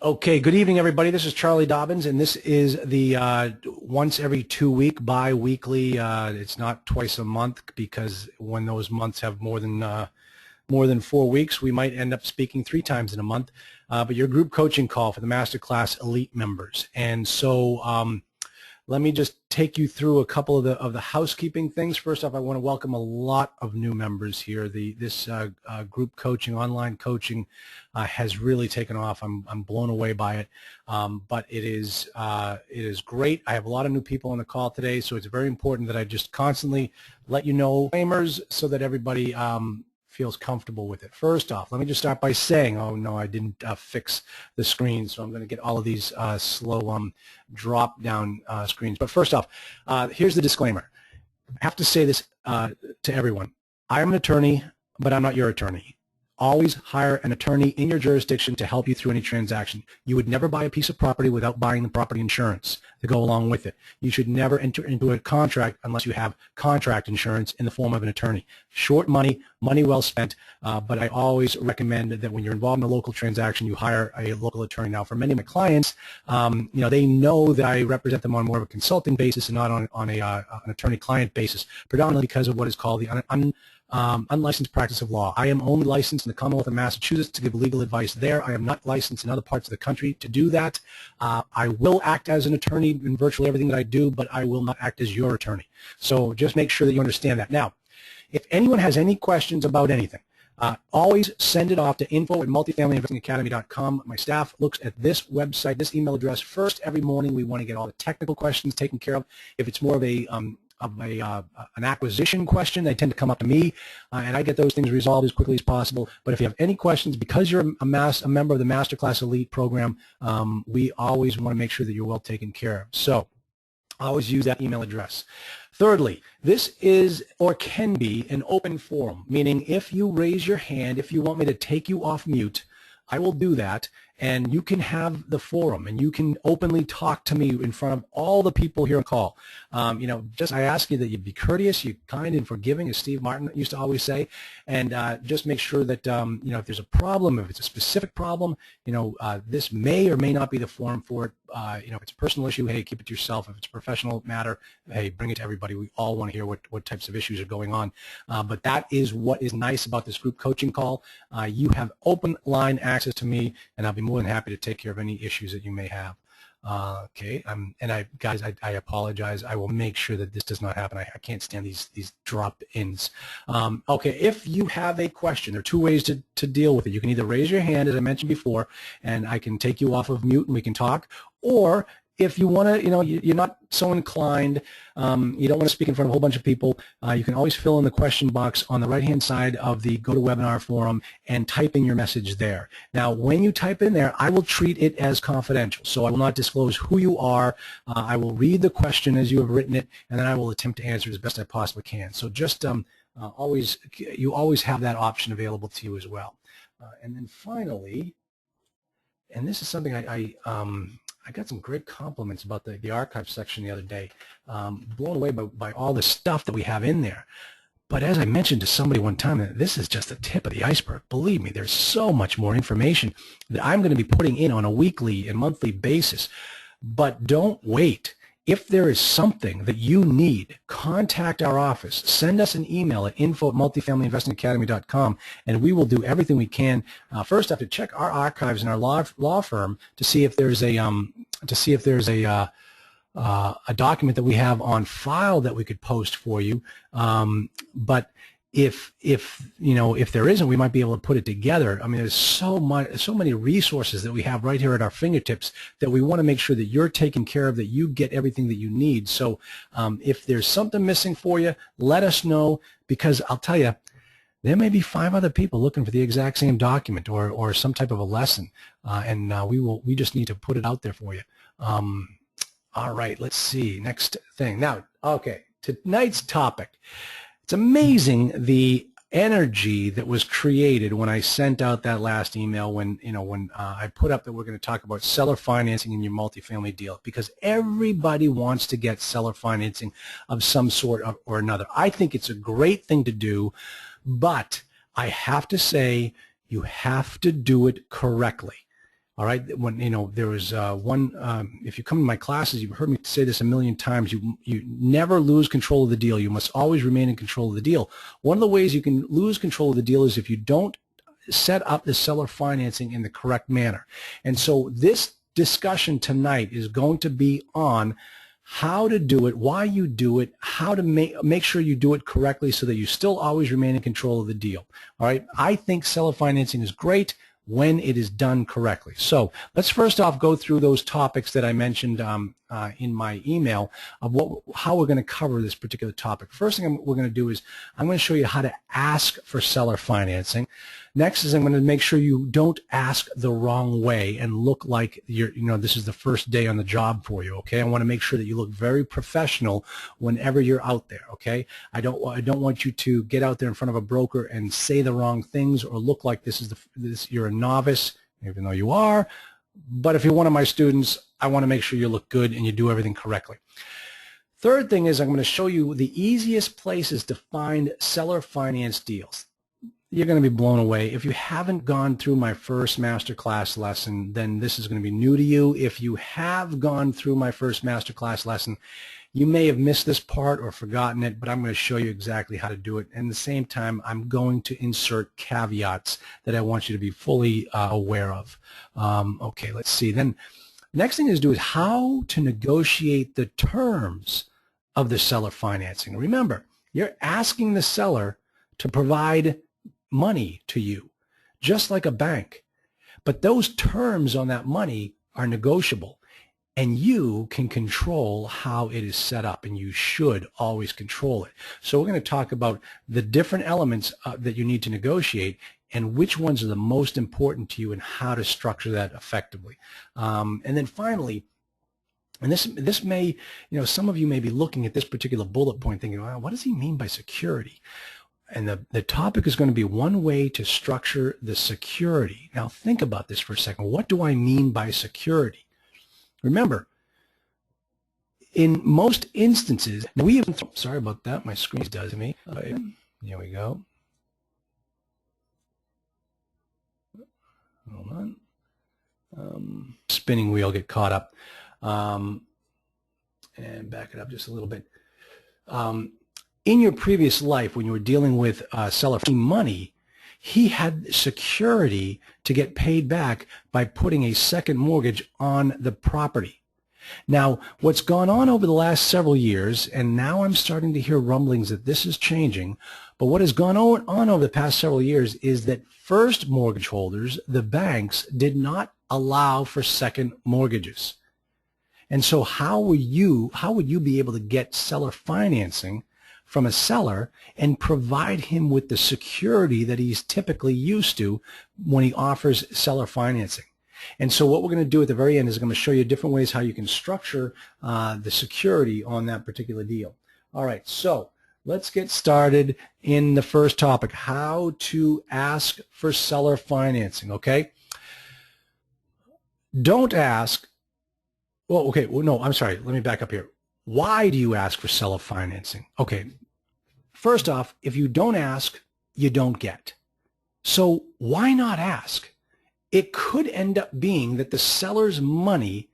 Okay, good evening, everybody. This is Charlie Dobbins, and this is the once every 2 week, bi-weekly. It's not twice a month because when those months have more than 4 weeks, we might end up speaking 3 times in a month. But your group coaching call for the Masterclass Elite members, and so let me just take you through a couple of the housekeeping things. First off, I want to welcome a lot of new members here. This group coaching, online coaching, has really taken off. I'm blown away by it, but it is great. I have a lot of new people on the call today, so it's very important that I just constantly let you know disclaimers so that everybody feels comfortable with it. First off, let me just start by saying, oh no, I didn't fix the screen, so I'm going to get all of these slow drop down screens. But first off, here's the disclaimer. I have to say this to everyone. I'm an attorney, but I'm not your attorney. Always hire an attorney in your jurisdiction to help you through any transaction. You would never buy a piece of property without buying the property insurance to go along with it. You should never enter into a contract unless you have contract insurance in the form of an attorney. Short money, money well spent, but I always recommend that when you're involved in a local transaction, you hire a local attorney. Now, for many of my clients, they know that I represent them on more of a consulting basis and not on an attorney-client basis, predominantly because of what is called the unlicensed practice of law. I am only licensed in the Commonwealth of Massachusetts to give legal advice there. I am not licensed in other parts of the country to do that. I will act as an attorney in virtually everything that I do, but I will not act as your attorney. So just make sure that you understand that. Now, if anyone has any questions about anything, always send it off to info@multifamilyinvestingacademy.com. My staff looks at this website, this email address first every morning. We want to get all the technical questions taken care of. If it's more of an acquisition question, they tend to come up to me, and I get those things resolved as quickly as possible. But if you have any questions, because you're a member of the Masterclass Elite program, we always want to make sure that you're well taken care of. So always use that email address. Thirdly, this is or can be an open forum, meaning if you raise your hand, if you want me to take you off mute, I will do that, and you can have the forum, and you can openly talk to me in front of all the people here on call. Just I ask you that you be courteous, you kind and forgiving, as Steve Martin used to always say, and just make sure that if there's a problem, if it's a specific problem, this may or may not be the forum for it. If it's a personal issue, hey, keep it to yourself. If it's a professional matter, hey, bring it to everybody. We all want to hear what types of issues are going on. But that is what is nice about this group coaching call. You have open line access to me, and I'll be more than happy to take care of any issues that you may have. Okay, guys, I apologize. I will make sure that this does not happen. I can't stand these drop-ins. Okay, if you have a question, there are 2 ways to deal with it. You can either raise your hand, as I mentioned before, and I can take you off of mute and we can talk, or if you want to, you're not so inclined, you don't want to speak in front of a whole bunch of people, you can always fill in the question box on the right-hand side of the GoToWebinar forum and type in your message there. Now, when you type in there, I will treat it as confidential, so I will not disclose who you are. I will read the question as you have written it, and then I will attempt to answer it as best I possibly can. So just you always have that option available to you as well. And then finally, and this is something I got some great compliments about the archive section the other day. Blown away by all the stuff that we have in there. But as I mentioned to somebody one time, this is just the tip of the iceberg. Believe me, there's so much more information that I'm going to be putting in on a weekly and monthly basis. But don't wait. If there is something that you need, contact our office. Send us an email at info@multifamilyinvestingacademy.com, and we will do everything we can. First, I have to check our archives in our law firm to see if there's a document that we have on file that we could post for you. But if there isn't, we might be able to put it together. I mean, there's so many resources that we have right here at our fingertips that we want to make sure that you're taken care of, that you get everything that you need. So if there's something missing for you, let us know, because I'll tell you, there may be 5 other people looking for the exact same document or some type of a lesson, and we just need to put it out there for you. All right, let's see. Next thing. Now, okay, tonight's topic. It's amazing the energy that was created when I sent out that last email when I put up that we're going to talk about seller financing in your multifamily deal, because everybody wants to get seller financing of some sort or another. I think it's a great thing to do, but I have to say you have to do it correctly. All right, when there was if you come to my classes, you've heard me say this a million times. You never lose control of the deal. You must always remain in control of the deal. One of the ways you can lose control of the deal is if you don't set up the seller financing in the correct manner. And so this discussion tonight is going to be on how to do it, why you do it, how to make sure you do it correctly so that you still always remain in control of the deal. All right, I think seller financing is great when it is done correctly. So let's first off go through those topics that I mentioned in my email of how we're going to cover this particular topic. First thing we're going to do is I'm going to show you how to ask for seller financing. Next is I'm going to make sure you don't ask the wrong way and look like this is the first day on the job for you. Okay, I want to make sure that you look very professional whenever you're out there. Okay, I don't want you to get out there in front of a broker and say the wrong things or look like you're a novice, even though you are. But if you're one of my students, I want to make sure you look good and you do everything correctly. Third thing is I'm going to show you the easiest places to find seller finance deals. You're going to be blown away. If you haven't gone through my first masterclass lesson, then this is going to be new to you. If you have gone through my first masterclass lesson, you may have missed this part or forgotten it, but I'm going to show you exactly how to do it. And at the same time, I'm going to insert caveats that I want you to be fully aware of. Okay, let's see. Then next thing is how to negotiate the terms of the seller financing. Remember, you're asking the seller to provide money to you, just like a bank. But those terms on that money are negotiable, and you can control how it is set up, and you should always control it. So we're going to talk about the different elements that you need to negotiate and which ones are the most important to you and how to structure that effectively. And then finally, and this may, some of you may be looking at this particular bullet point thinking, well, what does he mean by security? And the topic is going to be one way to structure the security. Now think about this for a second. What do I mean by security? Remember, in most instances, sorry about that, my screen does me. Here we go. Hold on. Spinning wheel, get caught up. And back it up just a little bit. In your previous life, when you were dealing with seller money, he had security to get paid back by putting a second mortgage on the property. Now, what's gone on over the last several years, and now I'm starting to hear rumblings that this is changing, but what has gone on over the past several years is that first mortgage holders, the banks, did not allow for second mortgages. And so how would you be able to get seller financing from a seller and provide him with the security that he's typically used to when he offers seller financing? And so what we're going to do at the very end is I'm going to show you different ways how you can structure the security on that particular deal. All right, so let's get started in the first topic, how to ask for seller financing, okay? Don't ask, well, okay, well, no, I'm sorry, let me back up here. Why do you ask for seller financing? Okay, first off, if you don't ask, you don't get. So why not ask? It could end up being that the seller's money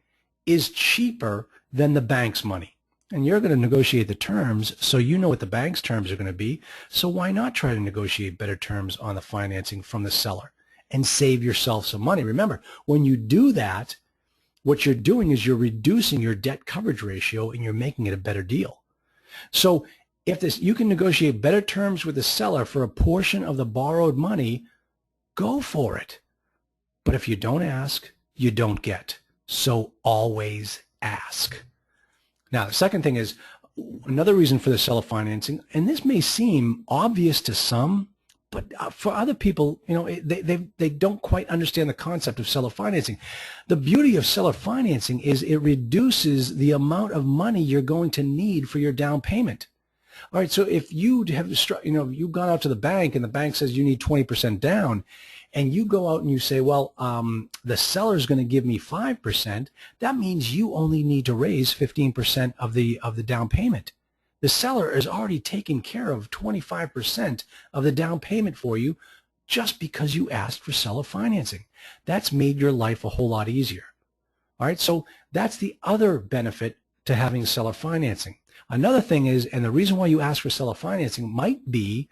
is cheaper than the bank's money. And you're going to negotiate the terms, so you know what the bank's terms are going to be. So why not try to negotiate better terms on the financing from the seller and save yourself some money? Remember, when you do that, what you're doing is you're reducing your debt coverage ratio and you're making it a better deal. So if you can negotiate better terms with the seller for a portion of the borrowed money, go for it. But if you don't ask, you don't get. So always ask. Now, the second thing is another reason for the seller financing, and this may seem obvious to some, but for other people, they don't quite understand the concept of seller financing. The beauty of seller financing is it reduces the amount of money you're going to need for your down payment. All right, so if you have, you've gone out to the bank and the bank says you need 20% down, and you go out and you say, well, the seller's going to give me 5%, that means you only need to raise 15% of the down payment. The seller is already taking care of 25% of the down payment for you just because you asked for seller financing. That's made your life a whole lot easier. All right, so that's the other benefit to having seller financing. Another thing is, and the reason why you ask for seller financing might be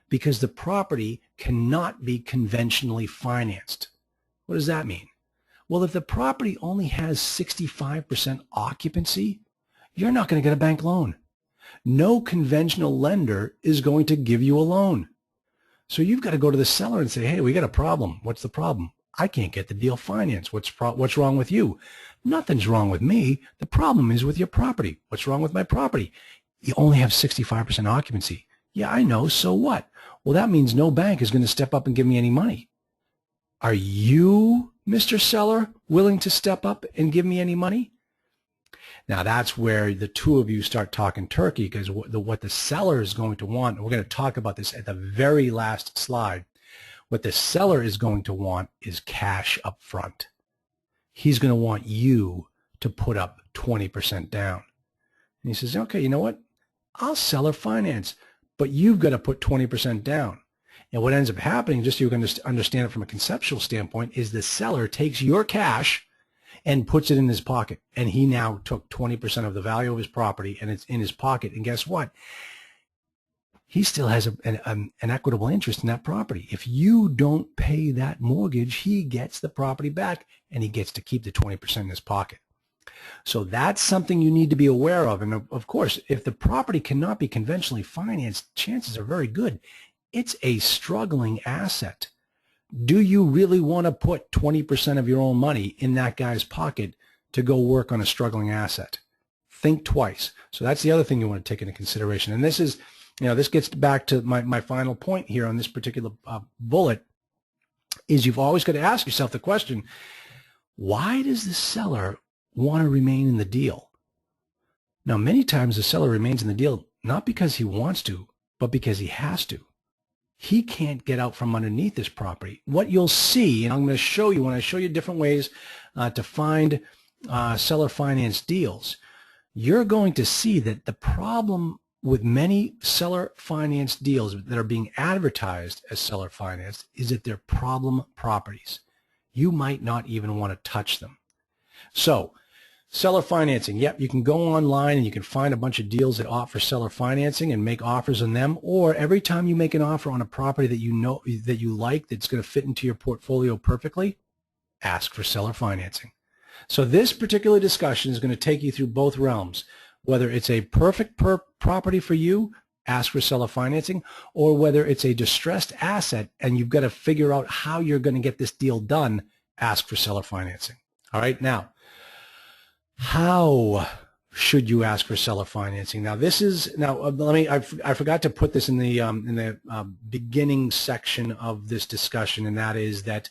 because the property cannot be conventionally financed. What does that mean? Well, if the property only has 65% occupancy, you're not going to get a bank loan. No conventional lender is going to give you a loan. So you've got to go to the seller and say, hey, we got a problem. What's the problem? I can't get the deal financed. What's wrong with you? Nothing's wrong with me. The problem is with your property. What's wrong with my property? You only have 65% occupancy. Yeah, I know. So what? Well, that means no bank is going to step up and give me any money. Are you, Mr. Seller, willing to step up and give me any money? Now, that's where the two of you start talking turkey, because what the seller is going to want, and we're going to talk about this at the very last slide, what the seller is going to want is cash up front. He's going to want you to put up 20% down. And he says, okay, you know what? I'll seller finance, but you've got to put 20% down. And what ends up happening, just so you can understand it from a conceptual standpoint, is the seller takes your cash and puts it in his pocket. And he now took 20% of the value of his property and it's in his pocket. And guess what? He still has an equitable interest in that property. If you don't pay that mortgage, he gets the property back and he gets to keep the 20% in his pocket. So that's something you need to be aware of. And of course, if the property cannot be conventionally financed, chances are very good it's a struggling asset. Do you really want to put 20% of your own money in that guy's pocket to go work on a struggling asset? Think twice. So that's the other thing you want to take into consideration. And this is, this gets back to my final point here on this particular bullet, is you've always got to ask yourself the question, why does the seller want to remain in the deal? Now, many times the seller remains in the deal not because he wants to, but because he has to. He can't get out from underneath this property. What you'll see, and I'm going to show you when I show you different ways to find seller finance deals, you're going to see that the problem with many seller finance deals that are being advertised as seller finance is that they're problem properties. You might not even want to touch them. So seller financing, yep, you can go online and you can find a bunch of deals that offer seller financing and make offers on them, or every time you make an offer on a property that you know that you like that's going to fit into your portfolio perfectly, ask for seller financing. So this particular discussion is going to take you through both realms, whether it's a perfect property for you, ask for seller financing, or whether it's a distressed asset and you've got to figure out how you're going to get this deal done, ask for seller financing. All right, now, how should you ask for seller financing? Now, this is I forgot to put this in the beginning section of this discussion, and that is that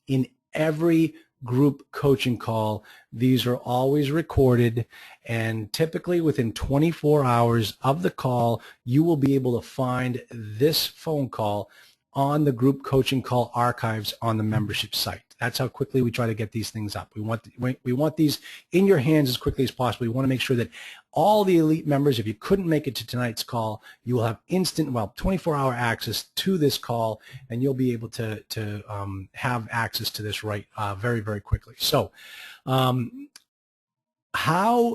in every group coaching call, these are always recorded, and typically within 24 hours of the call, you will be able to find this phone call on the group coaching call archives on the membership site. That's how quickly we try to get these things up. We want these in your hands as quickly as possible. We want to make sure that all the elite members, if you couldn't make it to tonight's call, you will have 24-hour access to this call, and you'll be able to have access to this very, very quickly. So how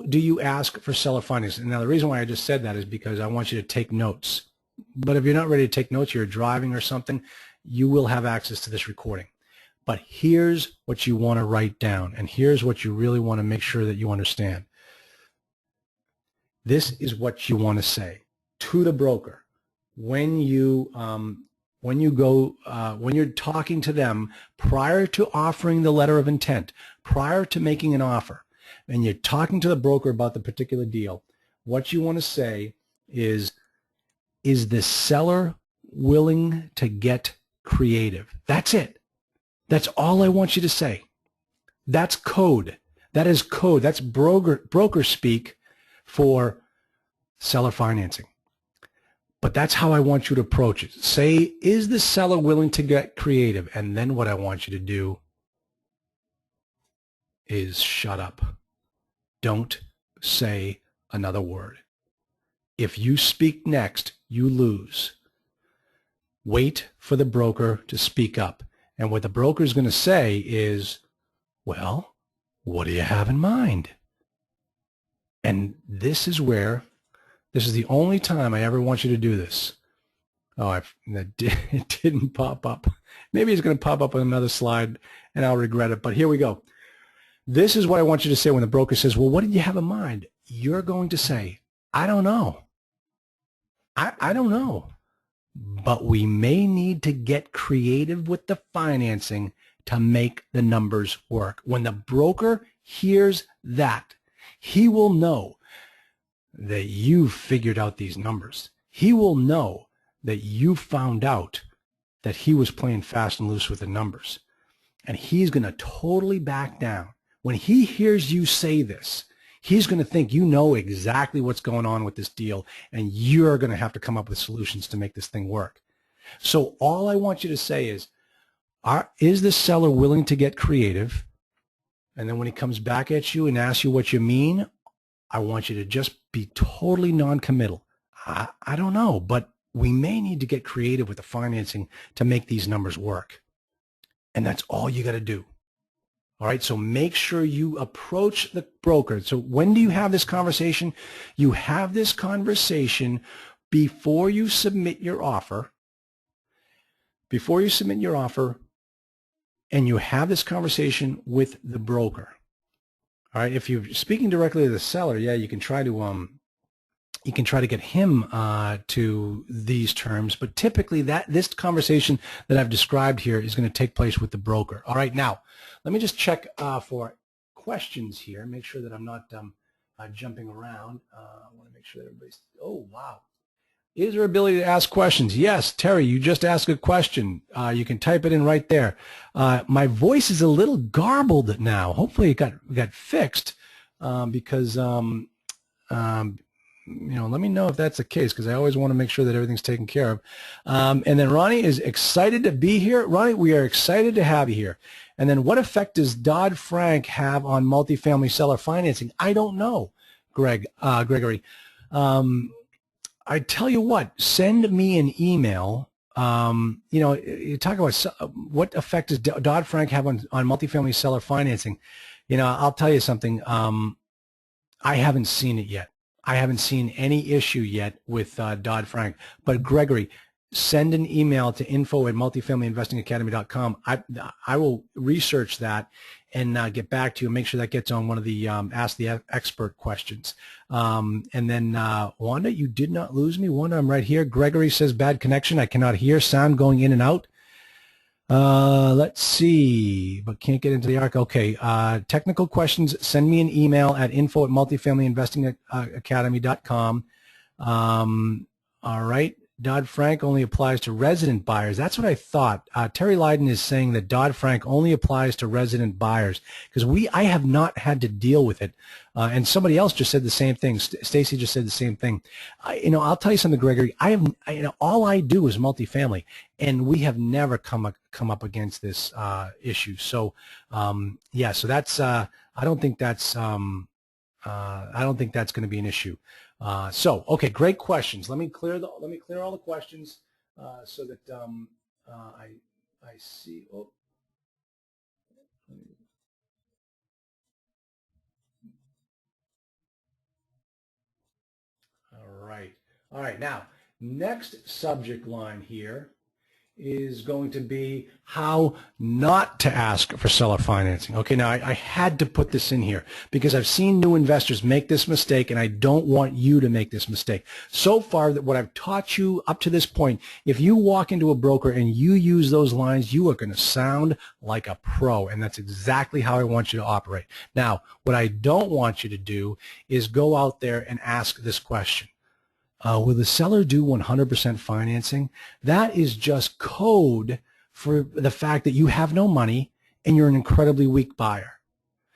do you ask for seller financing? Now, the reason why I just said that is because I want you to take notes. But if you're not ready to take notes, you're driving or something, you will have access to this recording. But here's what you want to write down, and here's what you really want to make sure that you understand. This is what you want to say to the broker when you're talking to them prior to offering the letter of intent, prior to making an offer, and you're talking to the broker about the particular deal. What you want to say is the seller willing to get creative? That's it. That's all I want you to say. That's code. That is code. That's broker speak for seller financing. But that's how I want you to approach it. Say, is the seller willing to get creative? And then what I want you to do is shut up. Don't say another word. If you speak next, you lose. Wait for the broker to speak up. And what the broker is going to say is, well, what do you have in mind? And this is the only time I ever want you to do this. Oh, it didn't pop up. Maybe it's going to pop up on another slide and I'll regret it. But here we go. This is what I want you to say when the broker says, well, what did you have in mind? You're going to say, I don't know. I don't know. But we may need to get creative with the financing to make the numbers work. When the broker hears that, he will know that you've figured out these numbers. He will know that you found out that he was playing fast and loose with the numbers. And he's going to totally back down. When he hears you say this, he's going to think you know exactly what's going on with this deal, and you're going to have to come up with solutions to make this thing work. So all I want you to say is the seller willing to get creative? And then when he comes back at you and asks you what you mean, I want you to just be totally non-committal. I don't know, but we may need to get creative with the financing to make these numbers work. And that's all you got to do. All right, so make sure you approach the broker. So when do you have this conversation? You have this conversation before you submit your offer. Before you submit your offer, and you have this conversation with the broker. All right, if you're speaking directly to the seller, yeah, you can try to get him to these terms, but typically this conversation that I've described here is going to take place with the broker. All right, now let me just check for questions here, make sure that I'm not jumping around. I want to make sure that everybody's, oh, wow. Is there ability to ask questions? Yes, Terry, you just asked a question. You can type it in right there. My voice is a little garbled now. Hopefully it got fixed because let me know if that's the case, because I always want to make sure that everything's taken care of. And then Ronnie is excited to be here. Ronnie, we are excited to have you here. And then what effect does Dodd-Frank have on multifamily seller financing? I don't know, Gregory. I tell you what, send me an email. You talk about what effect does Dodd-Frank have on multifamily seller financing. I'll tell you something. I haven't seen it yet. I haven't seen any issue yet with Dodd-Frank. But Gregory, send an email to info@multifamilyinvestingacademy.com. I will research that and get back to you and make sure that gets on one of the Ask the Expert questions. And then Wanda, you did not lose me. Wanda, I'm right here. Gregory says bad connection. I cannot hear sound going in and out. Let's see, but can't get into the arc. Okay, technical questions, send me an email at info@multifamilyinvestingacademy.com. All right, Dodd-Frank only applies to resident buyers. That's what I thought. Terry Lydon is saying that Dodd-Frank only applies to resident buyers, because I have not had to deal with it. And somebody else just said the same thing. Stacy just said the same thing. I'll tell you something, Gregory. All I do is multifamily, and we have never come up against this issue. So yeah, so that's I don't think that's going to be an issue. So okay, great questions. Let me clear all the questions so that I see. Oh. All right. Now, next subject line here is going to be how not to ask for seller financing. Okay, now I had to put this in here because I've seen new investors make this mistake, and I don't want you to make this mistake. So far, that what I've taught you up to this point, if you walk into a broker and you use those lines, you are going to sound like a pro, and that's exactly how I want you to operate. Now, what I don't want you to do is go out there and ask this question. Will the seller do 100% financing? That is just code for the fact that you have no money and you're an incredibly weak buyer.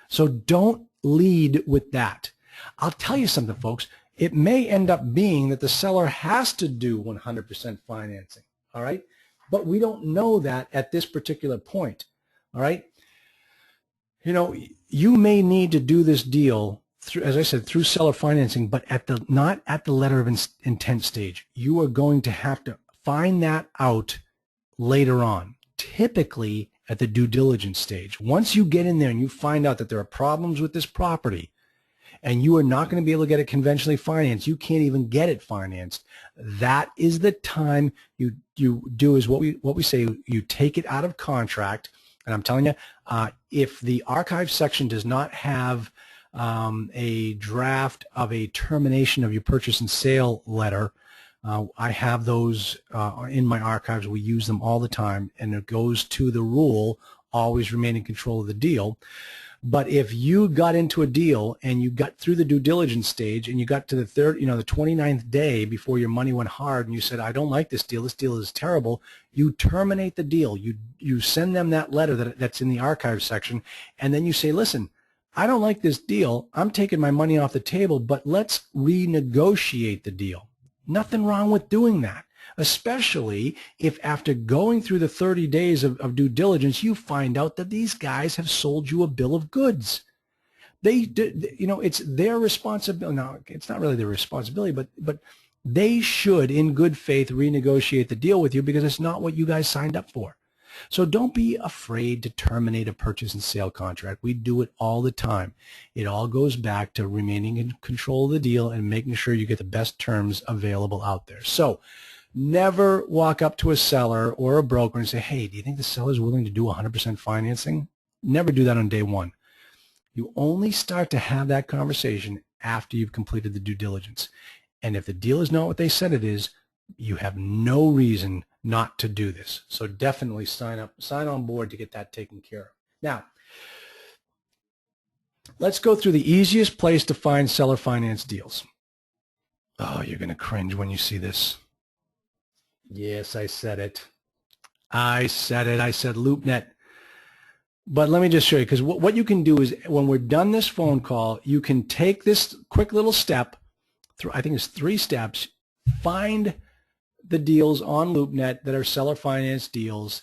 So don't lead with that. I'll tell you something, folks. It may end up being that the seller has to do 100% financing, all right? But we don't know that at this particular point, all right? You may need to do this deal through, as I said, through seller financing, but not at the letter of intent stage. You are going to have to find that out later on, typically at the due diligence stage. Once you get in there and you find out that there are problems with this property and you are not going to be able to get it conventionally financed, you can't even get it financed, that is the time you do is what we say, you take it out of contract. And I'm telling you, if the archive section does not have a draft of a termination of your purchase and sale letter, I have those in my archives. We use them all the time, and it goes to the rule, always remain in control of the deal. But if you got into a deal and you got through the due diligence stage and you got to the the 29th day before your money went hard and you said, I don't like this deal is terrible, you terminate the deal. You send them that letter that's in the archive section, and then you say, listen, I don't like this deal. I'm taking my money off the table, but let's renegotiate the deal. Nothing wrong with doing that, especially if after going through the 30 days of due diligence, you find out that these guys have sold you a bill of goods. It's their responsibility. No, it's not really their responsibility, but they should, in good faith, renegotiate the deal with you because it's not what you guys signed up for. So don't be afraid to terminate a purchase and sale contract. We do it all the time. It all goes back to remaining in control of the deal and making sure you get the best terms available out there. So never walk up to a seller or a broker and say, hey, do you think the seller is willing to do 100% financing? Never do that on day one. You only start to have that conversation after you've completed the due diligence. And if the deal is not what they said it is, you have no reason not to do this. So definitely sign on board to get that taken care of. Now, let's go through the easiest place to find seller finance deals. Oh, you're going to cringe when you see this. Yes, I said it. I said LoopNet. But let me just show you, because what you can do is when we're done this phone call, you can take this quick little step through, I think it's 3 steps, find the deals on LoopNet that are seller finance deals,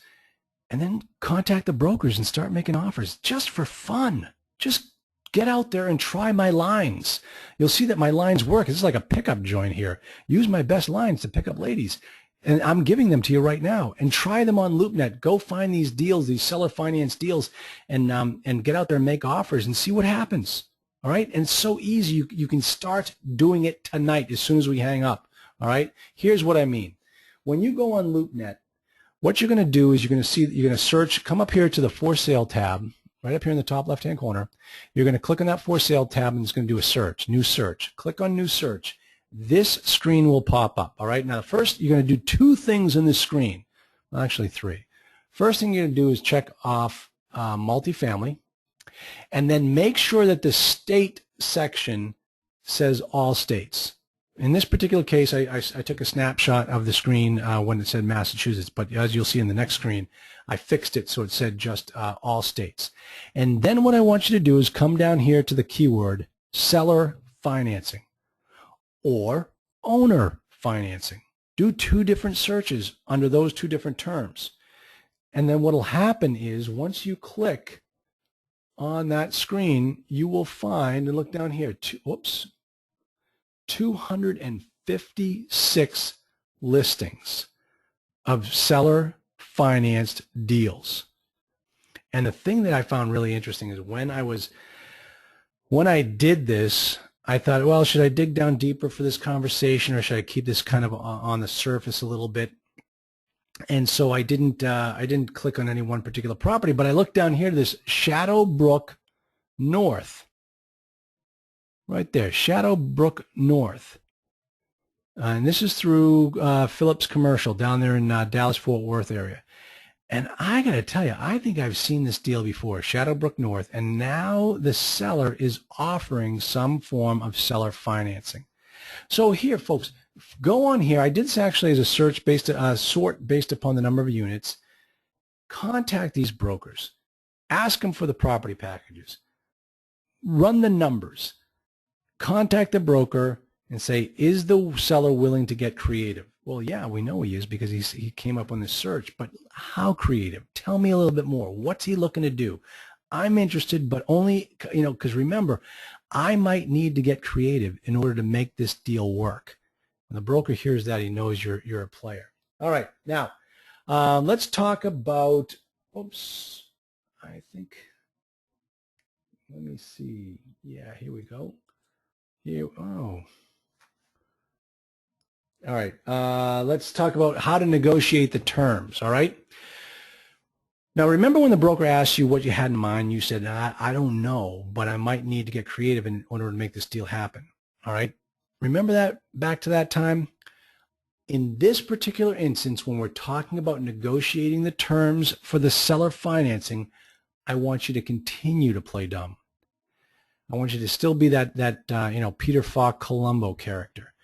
and then contact the brokers and start making offers just for fun. Just get out there and try my lines. You'll see that my lines work. This is like a pickup joint here. Use my best lines to pick up ladies. And I'm giving them to you right now. And try them on LoopNet. Go find these deals, these seller finance deals, and get out there and make offers and see what happens. All right? And it's so easy. You can start doing it tonight as soon as we hang up. All right? Here's what I mean. When you go on LoopNet, what you're going to do is you're going to search, come up here to the for sale tab, right up here in the top left-hand corner. You're going to click on that for sale tab, and it's going to do a search, new search. Click on new search. This screen will pop up. All right. Now, first, you're going to do 2 things in this screen. Well, actually 3. First thing you're going to do is check off multifamily, and then make sure that the state section says all states. In this particular case, I took a snapshot of the screen when it said Massachusetts, but as you'll see in the next screen, I fixed it so it said just all states. And then what I want you to do is come down here to the keyword seller financing or owner financing. Do 2 different searches under those 2 different terms. And then what will happen is once you click on that screen, you will find, and look down here, 256 listings of seller financed deals. And the thing that I found really interesting is when I did this, I thought, well, should I dig down deeper for this conversation, or should I keep this kind of on the surface a little bit? And so I didn't click on any one particular property, but I looked down here to this Shadowbrook North. Right there, Shadowbrook North. And this is through Phillips Commercial down there in Dallas-Fort Worth area. And I got to tell you, I think I've seen this deal before, Shadowbrook North, and now the seller is offering some form of seller financing. So here, folks, go on here. I did this actually as a search sort based upon the number of units. Contact these brokers. Ask them for the property packages. Run the numbers. Contact the broker and say, is the seller willing to get creative? Well, yeah, we know he is because he came up on this search, but how creative? Tell me a little bit more. What's he looking to do? I'm interested, but only, because remember, I might need to get creative in order to make this deal work. When the broker hears that, he knows you're a player. All right. Now, let's talk about, oops, I think, let me see. Yeah, here we go. Here, oh. All right. Let's talk about how to negotiate the terms. All right. Now, remember when the broker asked you what you had in mind, you said, I don't know, but I might need to get creative in order to make this deal happen. All right. Remember that back to that time? In this particular instance, when we're talking about negotiating the terms for the seller financing, I want you to continue to play dumb. I want you to still be that Peter Falk Columbo character.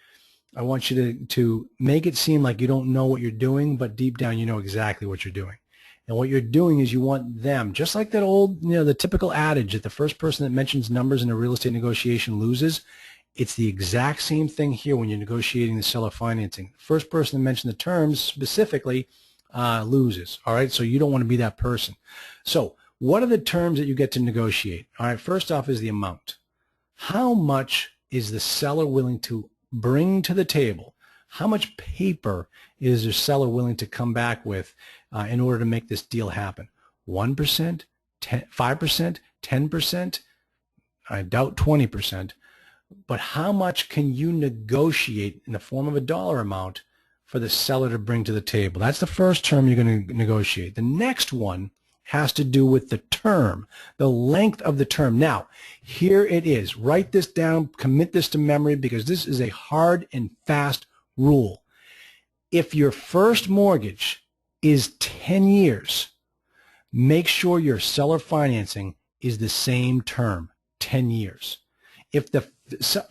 I want you to make it seem like you don't know what you're doing, but deep down you know exactly what you're doing. And what you're doing is you want them, just like that old, the typical adage that the first person that mentions numbers in a real estate negotiation loses. It's the exact same thing here when you're negotiating the seller financing. The first person to mention the terms specifically loses. All right, so you don't want to be that person. So what are the terms that you get to negotiate? All right, first off is the amount. How much is the seller willing to bring to the table? How much paper is the seller willing to come back with in order to make this deal happen? 1%, 5%, 10%? I doubt 20%. But how much can you negotiate in the form of a dollar amount for the seller to bring to the table? That's the first term you're going to negotiate. The next one has to do with the term, the length of the term. Now, here it is. Write this down, commit this to memory, because this is a hard and fast rule. If your first mortgage is 10 years, make sure your seller financing is the same term, 10 years. If the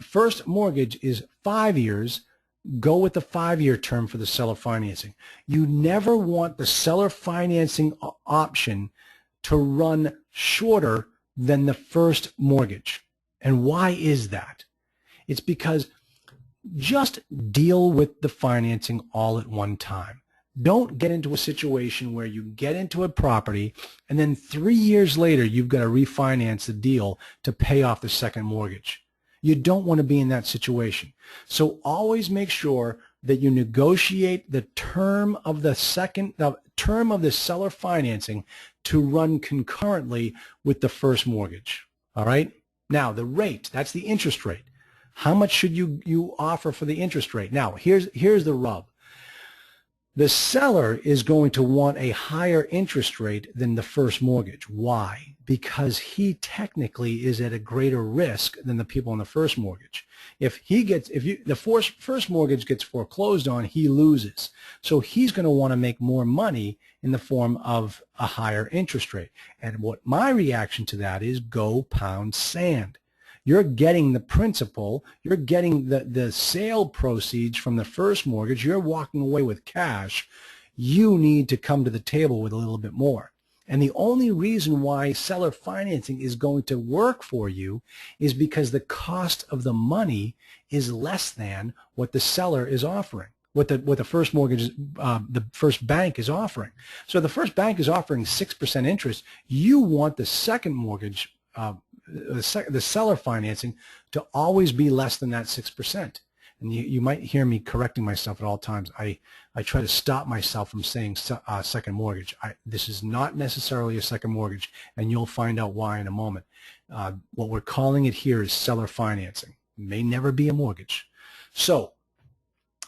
first mortgage is 5 years, go with the 5-year term for the seller financing. You never want the seller financing option to run shorter than the first mortgage. And why is that? It's because just deal with the financing all at one time. Don't get into a situation where you get into a property and then 3 years later you've got to refinance the deal to pay off the second mortgage. You don't want to be in that situation. So always make sure that you negotiate the term of the seller financing to run concurrently with the first mortgage. All right? Now, the rate, that's the interest rate. How much should you offer for the interest rate? Now, here's the rub. The seller is going to want a higher interest rate than the first mortgage. Why? Because he technically is at a greater risk than the people on the first mortgage. If the first mortgage gets foreclosed on, he loses. So he's going to want to make more money in the form of a higher interest rate. And what my reaction to that is, go pound sand. You're getting the principal, you're getting the sale proceeds from the first mortgage, you're walking away with cash. You need to come to the table with a little bit more. And the only reason why seller financing is going to work for you is because the cost of the money is less than what the seller is offering, what the first mortgage, the first bank is offering. So the first bank is offering 6% interest. You want the second mortgage, the seller financing, to always be less than that 6%. And you might hear me correcting myself at all times. I try to stop myself from saying second mortgage. This is not necessarily a second mortgage, and you'll find out why in a moment. What we're calling it here is seller financing. It may never be a mortgage. So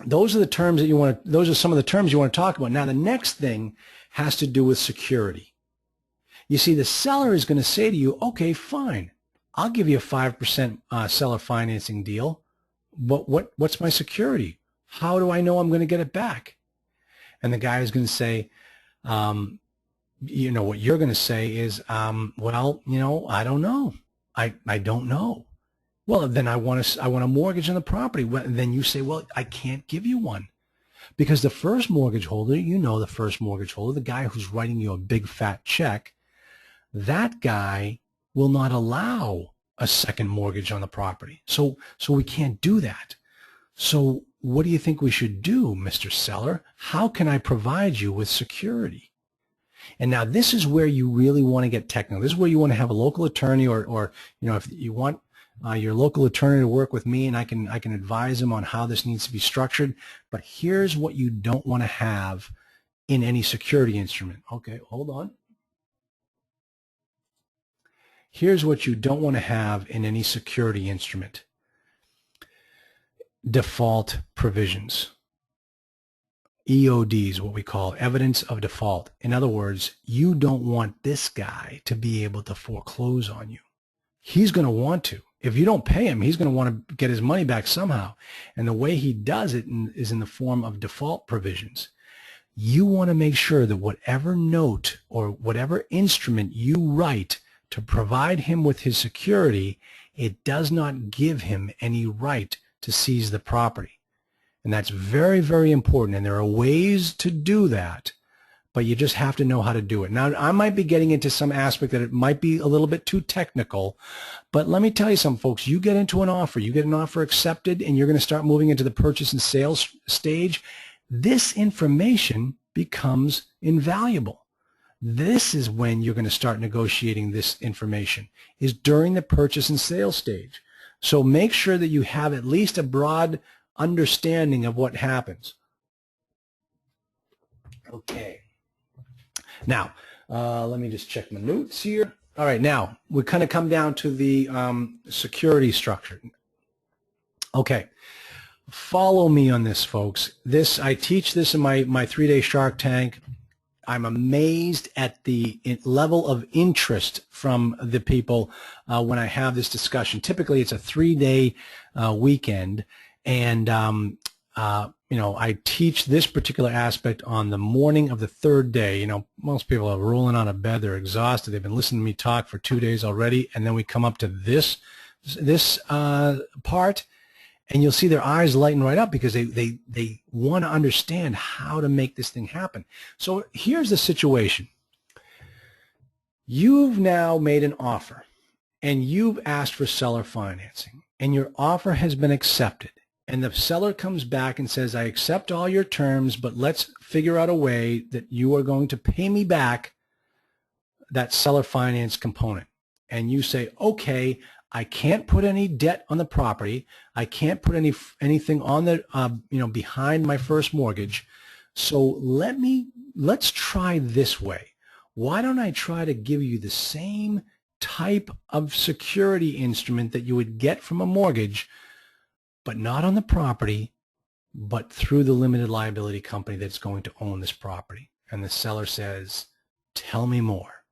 those are the terms that you want to, those are some of the terms you want to talk about. Now, the next thing has to do with security. You see, the seller is going to say to you, okay, fine, I'll give you a 5% seller financing deal, but what's my security? How do I know I'm going to get it back? And the guy is going to say, what you're going to say is, well, I don't know. I don't know. Well, then I want a mortgage on the property. And then you say, well, I can't give you one. Because the first mortgage holder, the first mortgage holder, the guy who's writing you a big fat check, that guy will not allow a second mortgage on the property. So we can't do that. So what do you think we should do, Mr. Seller? How can I provide you with security? And now this is where you really want to get technical. This is where you want to have a local attorney, or if you want your local attorney to work with me, and I can advise them on how this needs to be structured. But here's what you don't want to have in any security instrument. Okay, hold on. Here's what you don't want to have in any security instrument. Default provisions. EODs, what we call evidence of default. In other words, you don't want this guy to be able to foreclose on you. He's going to want to. If you don't pay him, he's going to want to get his money back somehow. And the way he does it is in the form of default provisions. You want to make sure that whatever note or whatever instrument you write to provide him with his security, it does not give him any right to seize the property. And that's very, very important. And there are ways to do that, but you just have to know how to do it. Now, I might be getting into some aspect that it might be a little bit too technical, but let me tell you something, folks. You get into an offer, you get an offer accepted, and you're going to start moving into the purchase and sales stage. This information becomes invaluable. This is when you're going to start negotiating this information, is during the purchase and sales stage. So make sure that you have at least a broad understanding of what happens. Okay. Now, let me just check my notes here. All right, now we kind of come down to the security structure. Okay. Follow me on this, folks. I teach this in my 3-day Shark Tank. I'm amazed at the level of interest from the people when I have this discussion. Typically, it's a 3-day weekend, and I teach this particular aspect on the morning of the 3rd day. Most people are rolling out of bed; they're exhausted. They've been listening to me talk for 2 days already, and then we come up to this part. And you'll see their eyes lighten right up because they want to understand how to make this thing happen. So here's the situation. You've now made an offer, and you've asked for seller financing, and your offer has been accepted. And the seller comes back and says, I accept all your terms, but let's figure out a way that you are going to pay me back that seller finance component. And you say, okay, I can't put any debt on the property. I can't put anything on the behind my first mortgage. So let's try this way. Why don't I try to give you the same type of security instrument that you would get from a mortgage, but not on the property, but through the limited liability company that's going to own this property? And the seller says, tell me more.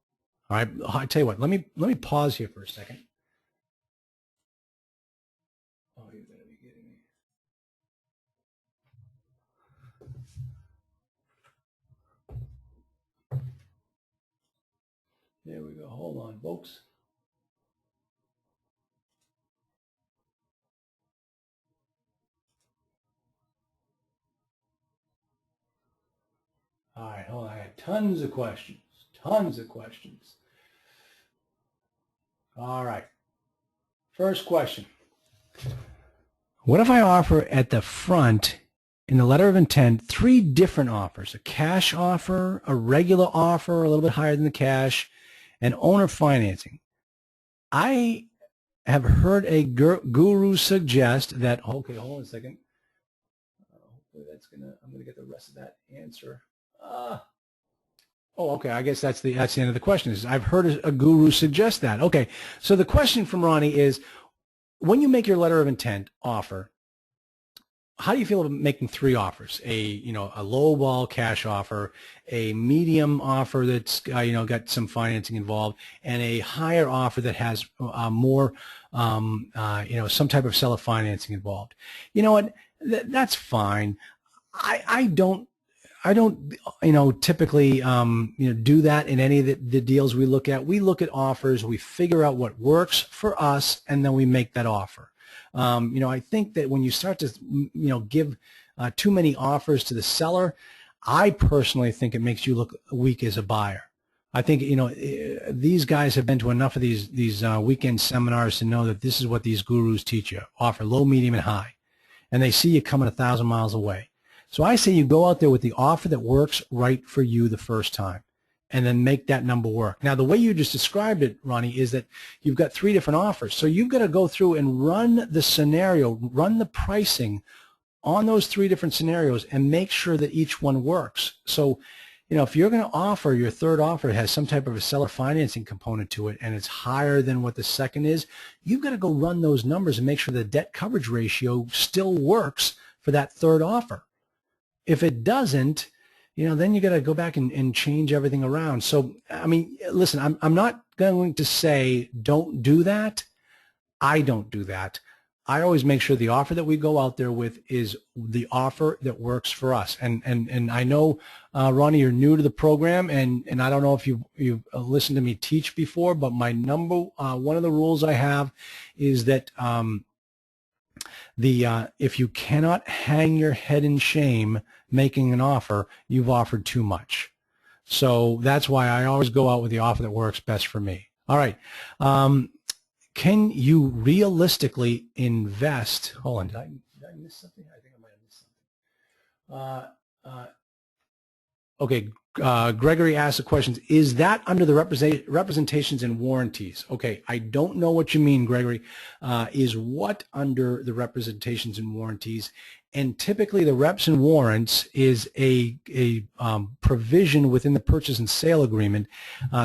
All right, I tell you what, let me pause here for a second. Oh, you gotta be kidding me. There we go. Hold on, folks. All right, hold on. I had tons of questions. Tons of questions. All right. First question. What if I offer at the front in the letter of intent 3 different offers, a cash offer, a regular offer, a little bit higher than the cash, and owner financing? I have heard a guru suggest that, okay, hold on a second. Hopefully I'm going to get the rest of that answer. Oh, okay. I guess that's the end of the question. Is I've heard a guru suggest that. Okay. So the question from Ronnie is, when you make your letter of intent offer, how do you feel about making 3 offers? A low ball cash offer, a medium offer that's got some financing involved, and a higher offer that has more some type of seller financing involved. You know what? That's fine. I don't typically do that in any of the deals we look at. We look at offers, we figure out what works for us, and then we make that offer. I think that when you start to give too many offers to the seller, I personally think it makes you look weak as a buyer. I think these guys have been to enough of these weekend seminars to know that this is what these gurus teach you: offer low, medium, and high, and they see you coming 1,000 miles away. So I say you go out there with the offer that works right for you the first time, and then make that number work. Now, the way you just described it, Ronnie, is that you've got 3 different offers. So you've got to go through and run the scenario, run the pricing on those 3 different scenarios and make sure that each one works. So, if you're going to offer, your third offer has some type of a seller financing component to it and it's higher than what the second is, you've got to go run those numbers and make sure the debt coverage ratio still works for that third offer. If it doesn't, then you got to go back and change everything around. So, I mean, listen, I'm not going to say don't do that. I don't do that. I always make sure the offer that we go out there with is the offer that works for us. And I know, Ronnie, you're new to the program, and I don't know if you've listened to me teach before, but my one of the rules I have is that if you cannot hang your head in shame making an offer, you've offered too much. So that's why I always go out with the offer that works best for me. All right. Can you realistically invest? Hold on, did I miss something? I think I might have missed something. Okay, Gregory asked the questions. Is that under the representations and warranties? Okay, I don't know what you mean, Gregory. Is what under the representations and warranties? And typically the reps and warrants is a provision within the purchase and sale agreement.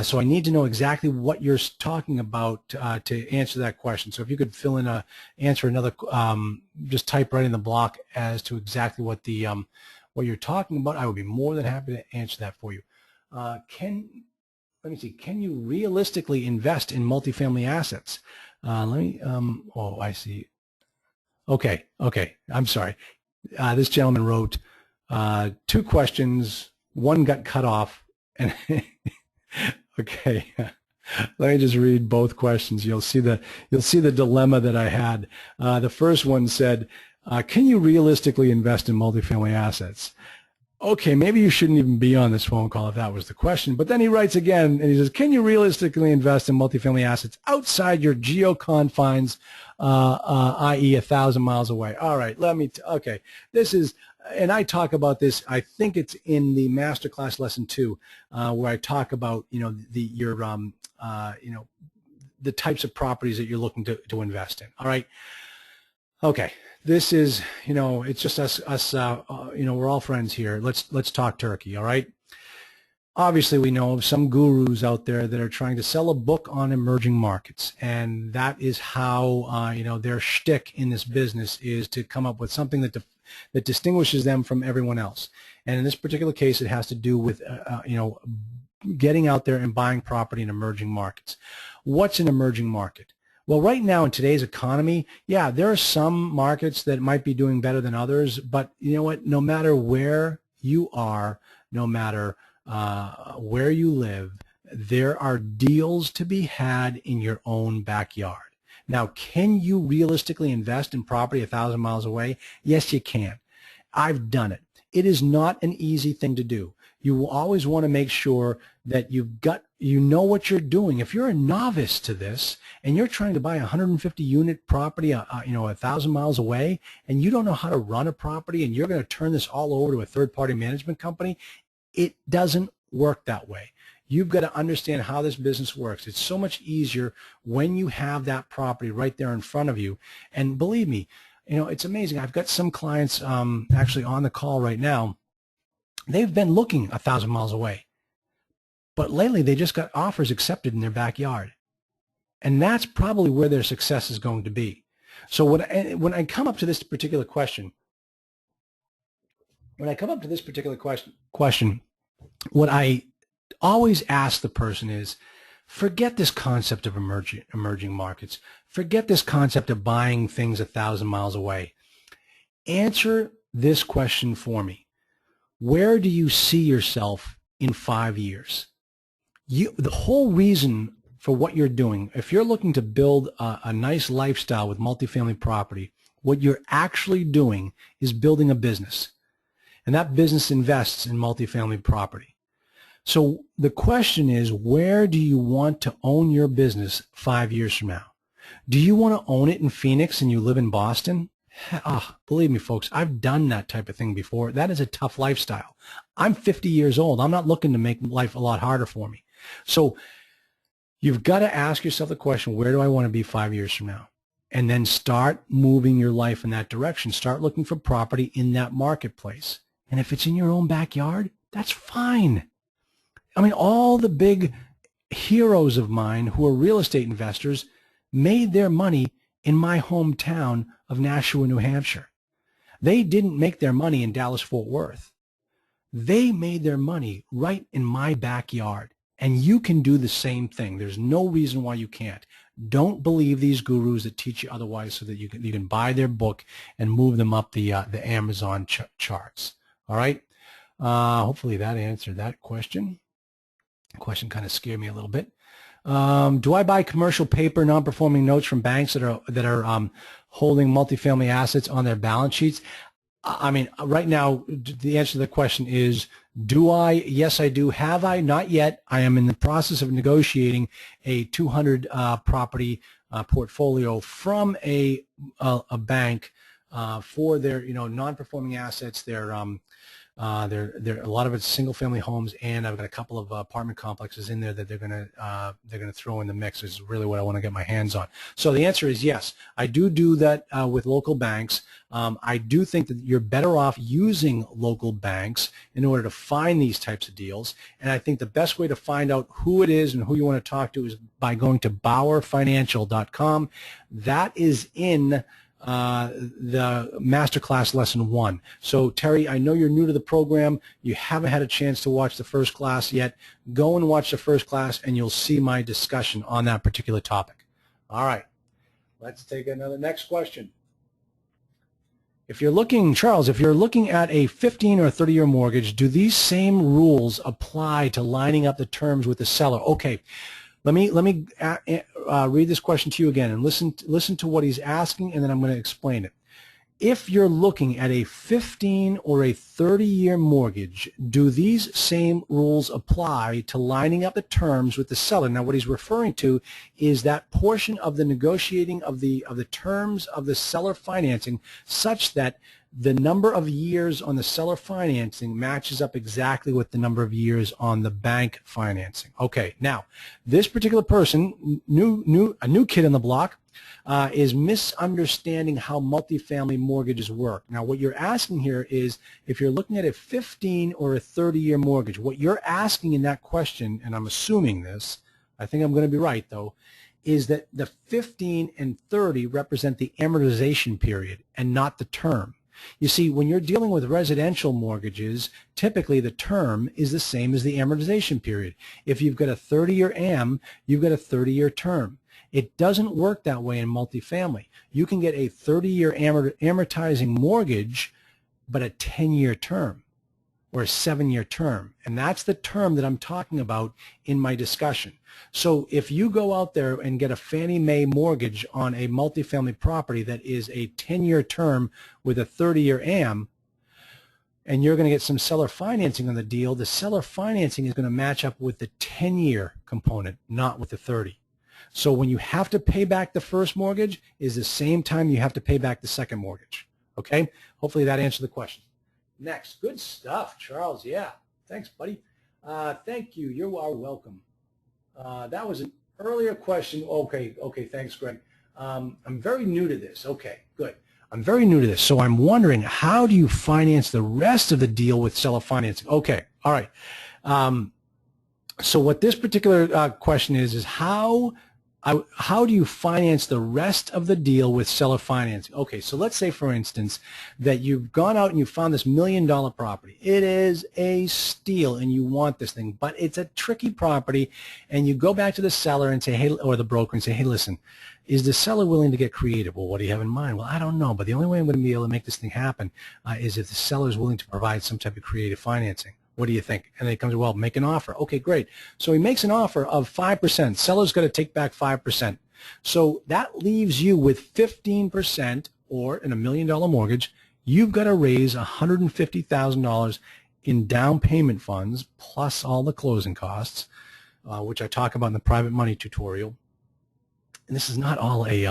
So I need to know exactly what you're talking about to answer that question. So if you could fill in answer another, just type right in the block as to exactly what the what you're talking about, I would be more than happy to answer that for you. Let me see. Can you realistically invest in multifamily assets? Oh, I see. Okay. I'm sorry. This gentleman wrote 2 questions. One got cut off. And okay, let me just read both questions. You'll see the dilemma that I had. The first one said, "Can you realistically invest in multifamily assets?" Okay, maybe you shouldn't even be on this phone call if that was the question. But then he writes again, and he says, "Can you realistically invest in multifamily assets outside your geo confines, i.e. 1,000 miles away?" All right, okay. This is, and I talk about this, I think it's in the masterclass lesson 2, where I talk about, the types of properties that you're looking to invest in. All right. Okay. This is, it's just us, we're all friends here. Let's talk turkey, all right? Obviously, we know of some gurus out there that are trying to sell a book on emerging markets, and that is how, their shtick in this business is to come up with something that distinguishes them from everyone else. And in this particular case, it has to do with, getting out there and buying property in emerging markets. What's an emerging market? Well, right now in today's economy, yeah, there are some markets that might be doing better than others, but you know what? No matter where you are, no matter where you live, there are deals to be had in your own backyard. Now, can you realistically invest in property 1,000 miles away? Yes, you can. I've done it. It is not an easy thing to do. You will always want to make sure that you know what you're doing. If you're a novice to this and you're trying to buy a 150 unit property, 1,000 miles away, and you don't know how to run a property and you're going to turn this all over to a third-party management company, it doesn't work that way. You've got to understand how this business works. It's so much easier when you have that property right there in front of you. And believe me, it's amazing. I've got some clients actually on the call right now. They've been looking 1,000 miles away, but lately they just got offers accepted in their backyard. And that's probably where their success is going to be. So when I come up to this particular question, what I always ask the person is, forget this concept of emerging markets. Forget this concept of buying things 1,000 miles away. Answer this question for me. Where do you see yourself in 5 years? The whole reason for what you're doing, if you're looking to build a nice lifestyle with multifamily property, what you're actually doing is building a business. And that business invests in multifamily property. So the question is, where do you want to own your business 5 years from now? Do you want to own it in Phoenix and you live in Boston? Believe me, folks, I've done that type of thing before. That is a tough lifestyle. I'm 50 years old. I'm not looking to make life a lot harder for me. So you've got to ask yourself the question, where do I want to be 5 years from now? And then start moving your life in that direction. Start looking for property in that marketplace. And if it's in your own backyard, that's fine. I mean, all the big heroes of mine who are real estate investors made their money in my hometown of Nashua, New Hampshire. They didn't make their money in Dallas-Fort Worth. They made their money right in my backyard. And you can do the same thing. There's no reason why you can't. Don't believe these gurus that teach you otherwise, so that you can buy their book and move them up the Amazon charts. All right. Hopefully that answered that question. The question kind of scared me a little bit. Do I buy commercial paper non-performing notes from banks that are holding multifamily assets on their balance sheets? I mean, right now, the answer to the question is, do I? Yes, I do. Have I? Not yet. I am in the process of negotiating a 200 property portfolio from a bank for their non-performing assets. They're a lot of it's single-family homes, and I've got a couple of apartment complexes in there that they're gonna throw in the mix. Is really what I want to get my hands on. So the answer is yes. I do that with local banks. I do think that you're better off using local banks in order to find these types of deals. And I think the best way to find out who it is and who you want to talk to is by going to BauerFinancial.com. That is in the masterclass lesson 1. So Terry, I know you're new to the program. You haven't had a chance to watch the first class yet. Go and watch the first class and you'll see my discussion on that particular topic. All right, let's take another next question. If you're looking, Charles, if you're looking at a 15 or 30-year mortgage, do these same rules apply to lining up the terms with the seller? Okay. Let me read this question to you again and listen to what he's asking, and then I'm going to explain it. If you're looking at a 15 or a 30-year mortgage, do these same rules apply to lining up the terms with the seller? Now, what he's referring to is that portion of the negotiating of the terms of the seller financing, such that the number of years on the seller financing matches up exactly with the number of years on the bank financing. Okay, now this particular person, a new kid on the block, is misunderstanding how multifamily mortgages work. Now, what you're asking here is, if you're looking at a 15 or a 30-year mortgage, what you're asking in that question, and I'm assuming this, I think I'm going to be right though, is that the 15 and 30 represent the amortization period and not the term. You see, when you're dealing with residential mortgages, typically the term is the same as the amortization period. If you've got a 30-year AM, you've got a 30-year term. It doesn't work that way in multifamily. You can get a 30-year amortizing mortgage, but a 10-year term or a 7-year term. And that's the term that I'm talking about in my discussion. So if you go out there and get a Fannie Mae mortgage on a multifamily property that is a 10-year term with a 30-year AM, and you're going to get some seller financing on the deal, the seller financing is going to match up with the 10-year component, not with the 30. So when you have to pay back the first mortgage is the same time you have to pay back the second mortgage. Okay? Hopefully that answered the question. Next. Good stuff, Charles. Yeah. Thanks, buddy. Thank you. You are welcome. That was an earlier question. Okay. Thanks, Greg. I'm very new to this. Okay, good. I'm very new to this. So I'm wondering, how do you finance the rest of the deal with seller financing? Okay. All right. So what this particular question is how do you finance the rest of the deal with seller financing? Okay, so let's say, for instance, that you've gone out and you found this $1 million property. It is a steal and you want this thing, but it's a tricky property, and you go back to the seller and say, hey, or the broker, and say, hey, listen, is the seller willing to get creative? Well, what do you have in mind? Well, I don't know, but the only way I'm going to be able to make this thing happen is if the seller is willing to provide some type of creative financing. What do you think? And then he comes, well, make an offer. Okay, great. So he makes an offer of 5%. Seller's got to take back 5%. So that leaves you with 15%, or in a $1 million mortgage, you've got to raise $150,000 in down payment funds plus all the closing costs, which I talk about in the private money tutorial. And this is not all a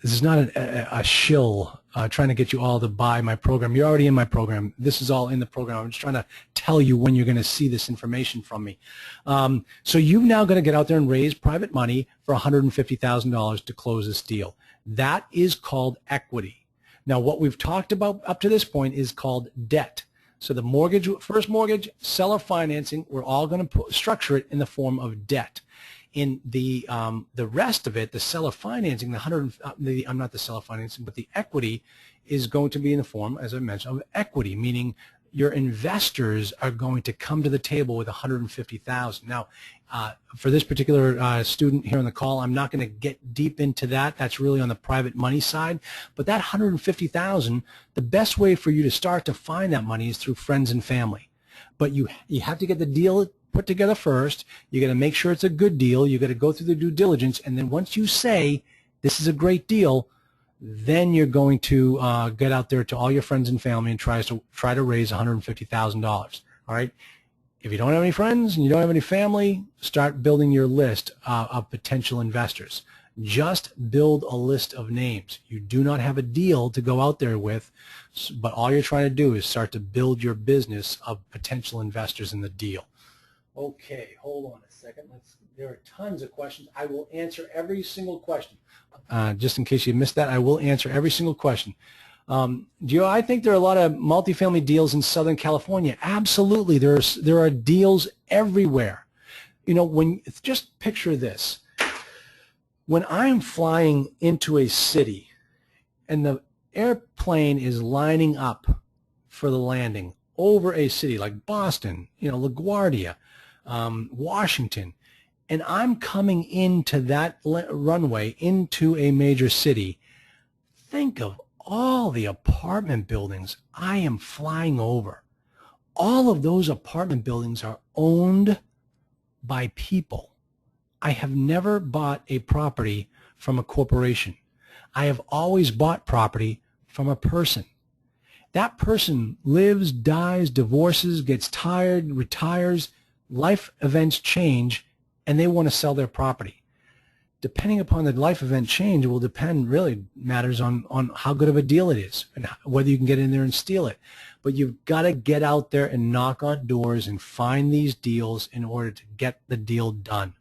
this is not a shill trying to get you all to buy my program. You're already in my program. This is all in the program. I'm just trying to tell you when you're going to see this information from me. So you've now got to get out there and raise private money for $150,000 to close this deal. That is called equity. Now, what we've talked about up to this point is called debt. So the mortgage, first mortgage, seller financing, we're all going to structure it in the form of debt. In the rest of it, the seller financing, not the seller financing, but the equity is going to be in the form, as I mentioned, of equity, meaning your investors are going to come to the table with $150,000. Now, for this particular student here on the call, I'm not going to get deep into that. That's really on the private money side. But that $150,000, the best way for you to start to find that money is through friends and family. But you have to get the deal put together first. You got to make sure it's a good deal. You got to go through the due diligence, and then once you say this is a great deal, then you're going to get out there to all your friends and family and try to raise $150,000. All right. If you don't have any friends and you don't have any family, start building your list of potential investors. Just build a list of names. You do not have a deal to go out there with, but all you're trying to do is start to build your business of potential investors in the deal. Okay, hold on a second. There are tons of questions. I will answer every single question. Just in case you missed that, I will answer every single question. I think there are a lot of multifamily deals in Southern California. Absolutely, there are deals everywhere. You know, just picture this. When I'm flying into a city and the airplane is lining up for the landing over a city like Boston, LaGuardia, Washington, and I'm coming into that runway into a major city, think of all the apartment buildings I am flying over. All of those apartment buildings are owned by people. I have never bought a property from a corporation. I have always bought property from a person. That person lives, dies, divorces, gets tired, retires, life events change, and they want to sell their property. Depending upon the life event change, it will depend, really matters on how good of a deal it is and whether you can get in there and steal it. But you've got to get out there and knock on doors and find these deals in order to get the deal done.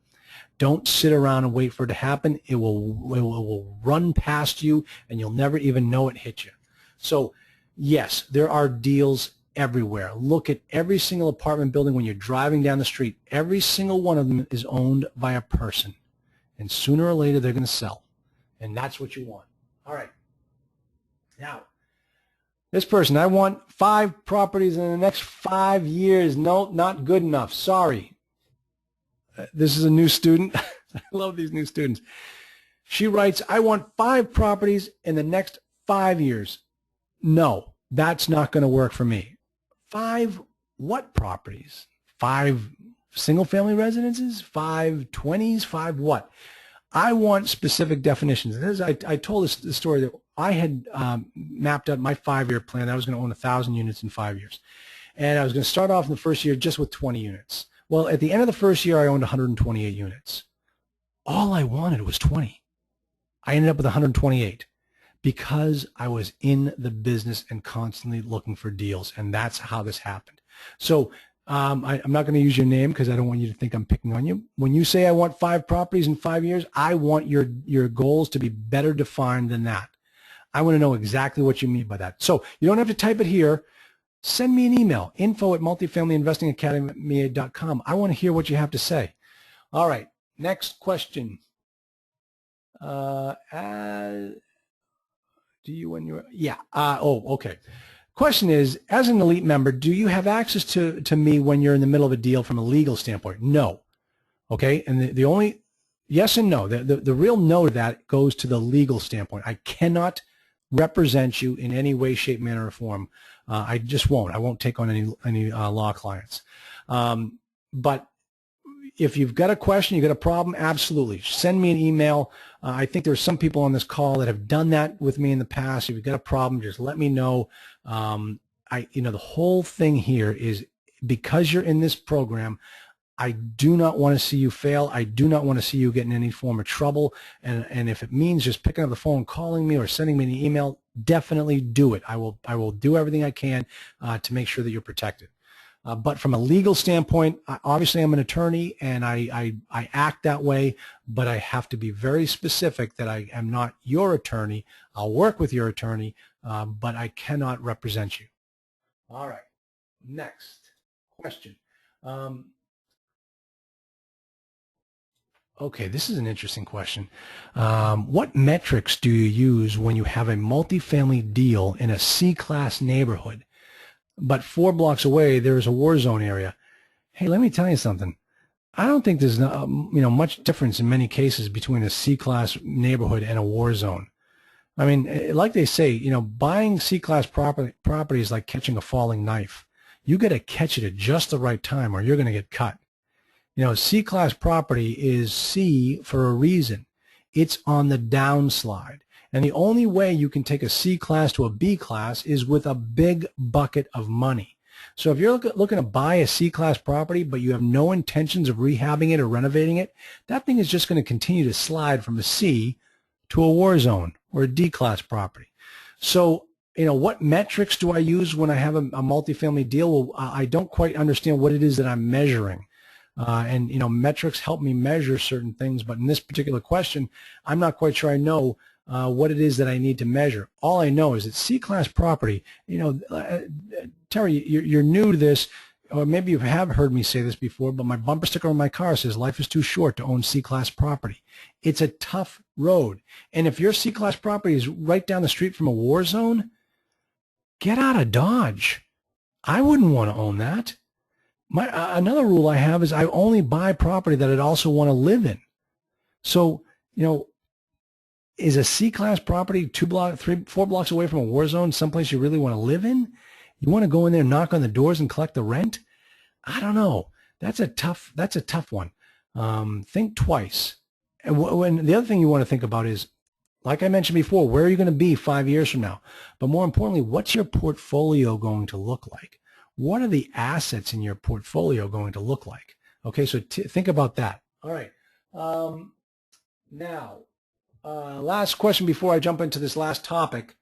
Don't sit around and wait for it to happen. It will run past you, and you'll never even know it hit you. So, yes, there are deals everywhere. Look at every single apartment building when you're driving down the street. Every single one of them is owned by a person, and sooner or later they're going to sell, and that's what you want. All right. Now, this person, I want 5 properties in the next 5 years. No, not good enough. Sorry. This is a new student. I love these new students. She writes, I want 5 properties in the next 5 years. No, that's not going to work for me. 5 what properties? 5 single-family residences? 5 20s? 5 what? I want specific definitions. And as I told this the story that I had mapped out my 5-year plan. I was going to own 1,000 units in 5 years. And I was going to start off in the first year just with 20 units. Well, at the end of the first year, I owned 128 units. All I wanted was 20. I ended up with 128 because I was in the business and constantly looking for deals, and that's how this happened. So I'm not going to use your name because I don't want you to think I'm picking on you. When you say I want 5 properties in 5 years, I want your goals to be better defined than that. I want to know exactly what you mean by that. So you don't have to type it here. Send me an email, info@multifamilyinvestingacademy.com. I want to hear what you have to say. All right, next question. Okay. Question is, as an elite member, do you have access to me when you're in the middle of a deal from a legal standpoint? No. Okay, and the only yes and no. The real no to that goes to the legal standpoint. I cannot represent you in any way, shape, manner, or form. I just won't. I won't take on any law clients. But if you've got a question, you've got a problem, absolutely. Send me an email. I think there are some people on this call that have done that with me in the past. If you've got a problem, just let me know. The whole thing here is because you're in this program, I do not want to see you fail. I do not want to see you get in any form of trouble. And if it means just picking up the phone, calling me, or sending me an email, definitely do it. I will do everything I can to make sure that you're protected. But from a legal standpoint, obviously I'm an attorney and I act that way, but I have to be very specific that I am not your attorney. I'll work with your attorney, but I cannot represent you. All right, next question. Okay, this is an interesting question. What metrics do you use when you have a multifamily deal in a C-class neighborhood, but 4 blocks away there is a war zone area? Hey, let me tell you something. I don't think there's much difference in many cases between a C-class neighborhood and a war zone. I mean, like they say, buying C-class property is like catching a falling knife. You got to catch it at just the right time or you're going to get cut. C-class property is C for a reason. It's on the downslide. And the only way you can take a C-class to a B-class is with a big bucket of money. So if you're looking to buy a C-class property, but you have no intentions of rehabbing it or renovating it, that thing is just going to continue to slide from a C to a war zone or a D-class property. So, what metrics do I use when I have a multifamily deal? Well, I don't quite understand what it is that I'm measuring. And metrics help me measure certain things, but in this particular question, I'm not quite sure I know what it is that I need to measure. All I know is that C-class property, Terry, you're new to this, or maybe you have heard me say this before, but my bumper sticker on my car says life is too short to own C-class property. It's a tough road. And if your C-class property is right down the street from a war zone, get out of Dodge. I wouldn't want to own that. Another rule I have is I only buy property that I'd also want to live in. So, is a C-class property 4 blocks away from a war zone someplace you really want to live in? You want to go in there, knock on the doors, and collect the rent? I don't know. That's a tough one. Think twice. And the other thing you want to think about is, like I mentioned before, where are you going to be 5 years from now? But more importantly, what's your portfolio going to look like? What are the assets in your portfolio going to look like? Okay, so think about that. All right. Now, last question before I jump into this last topic.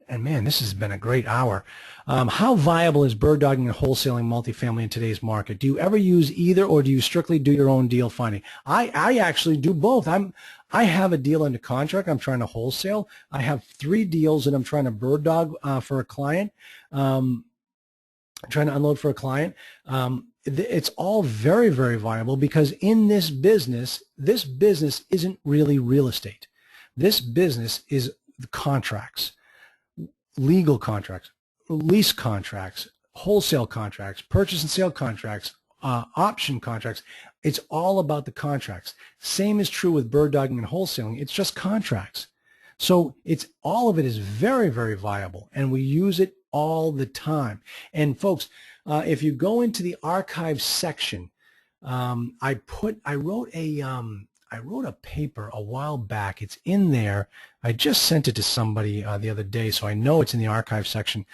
And man, this has been a great hour. How viable is bird dogging and wholesaling multifamily in today's market? Do you ever use either, or do you strictly do your own deal finding? I actually do both. I have a deal under contract I'm trying to wholesale. I have 3 deals that I'm trying to bird dog for a client. Trying to unload for a client. It's all very, very viable because in this business isn't really real estate. This business is the contracts, legal contracts, lease contracts, wholesale contracts, purchase and sale contracts, option contracts. It's all about the contracts. Same is true with bird dogging and wholesaling. It's just contracts. So all of it is very, very viable, and we use it all the time. And folks, if you go into the archives section, I wrote a paper a while back. It's in there. I just sent it to somebody the other day, so I know it's in the archive section.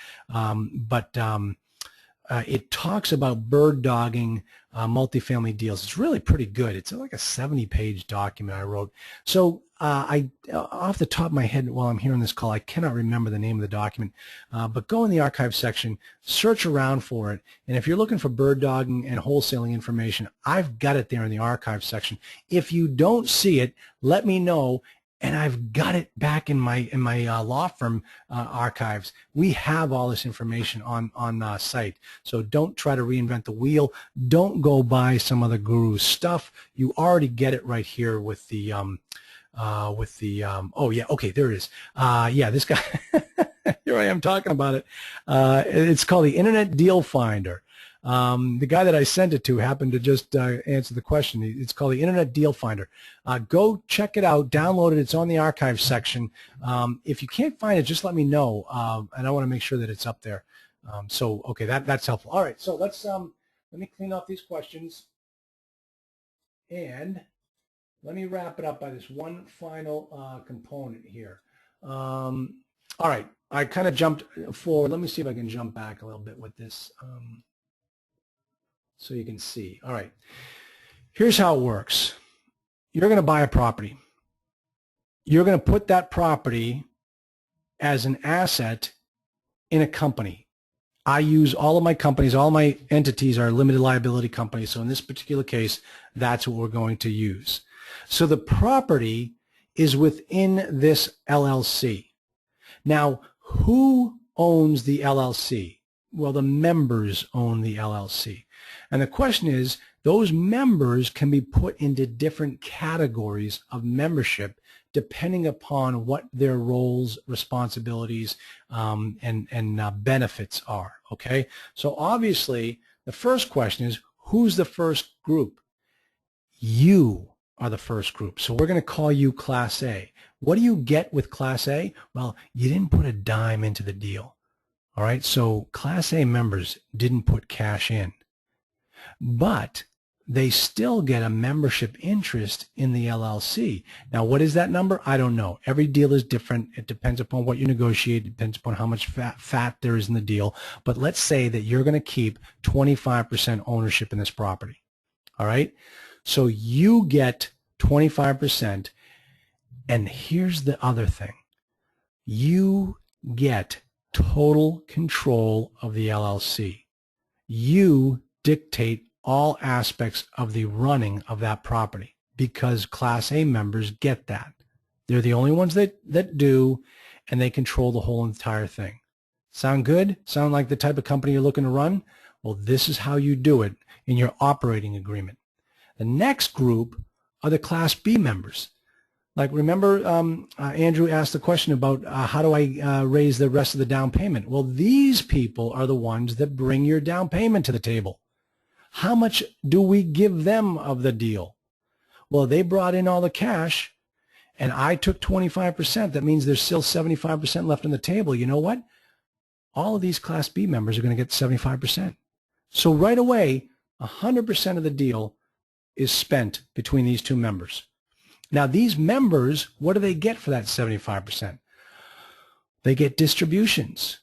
It talks about bird dogging multifamily deals. It's really pretty good. It's like a 70-page document I wrote. So off the top of my head while I'm here on this call, I cannot remember the name of the document, but go in the archive section, search around for it, and if you're looking for bird dogging and wholesaling information, I've got it there in the archive section. If you don't see it, let me know, and I've got it back in my law firm archives. We have all this information on site, so don't try to reinvent the wheel. Don't go buy some other guru's stuff. You already get it right here with the oh yeah, okay, there it is. Yeah, this guy, here I am talking about it. It's called the Internet Deal Finder. The guy that I sent it to happened to just answer the question. It's called the Internet Deal Finder. Go check it out, download it. It's on the archive section. If you can't find it, just let me know, and I want to make sure that it's up there. So okay, that's helpful. All right, so let me clean off these questions, and let me wrap it up by this one final component here. All right, I kind of jumped forward. Let me see if I can jump back a little bit with this so you can see. All right, here's how it works. You're going to buy a property. You're going to put that property as an asset in a company. I use all of my companies, all my entities are limited liability companies. So in this particular case, that's what we're going to use. So the property is within this LLC. Now, who owns the LLC? Well, the members own the LLC. And the question is, those members can be put into different categories of membership depending upon what their roles, responsibilities, and benefits are, okay? So obviously, the first question is, who's the first group? You are the first group. So we're going to call you Class A. What do you get with Class A? Well, you didn't put a dime into the deal, all right? So Class A members didn't put cash in, but they still get a membership interest in the LLC. Now, what is that number? I don't know. Every deal is different. It depends upon what you negotiate. It depends upon how much fat there is in the deal. But let's say that you're going to keep 25% ownership in this property. All right? So you get 25%. And here's the other thing. You get total control of the LLC. You dictate all aspects of the running of that property because Class A members get that. They're the only ones that do, and they control the whole entire thing. Sound good? Sound like the type of company you're looking to run? Well, this is how you do it in your operating agreement. The next group are the Class B members. Like, remember, Andrew asked the question about how do I raise the rest of the down payment? Well, these people are the ones that bring your down payment to the table. How much do we give them of the deal? Well, they brought in all the cash, and I took 25%. That means there's still 75% left on the table. You know what? All of these Class B members are going to get 75%. So right away, 100% of the deal is spent between these two members. Now, these members, what do they get for that 75%? They get distributions.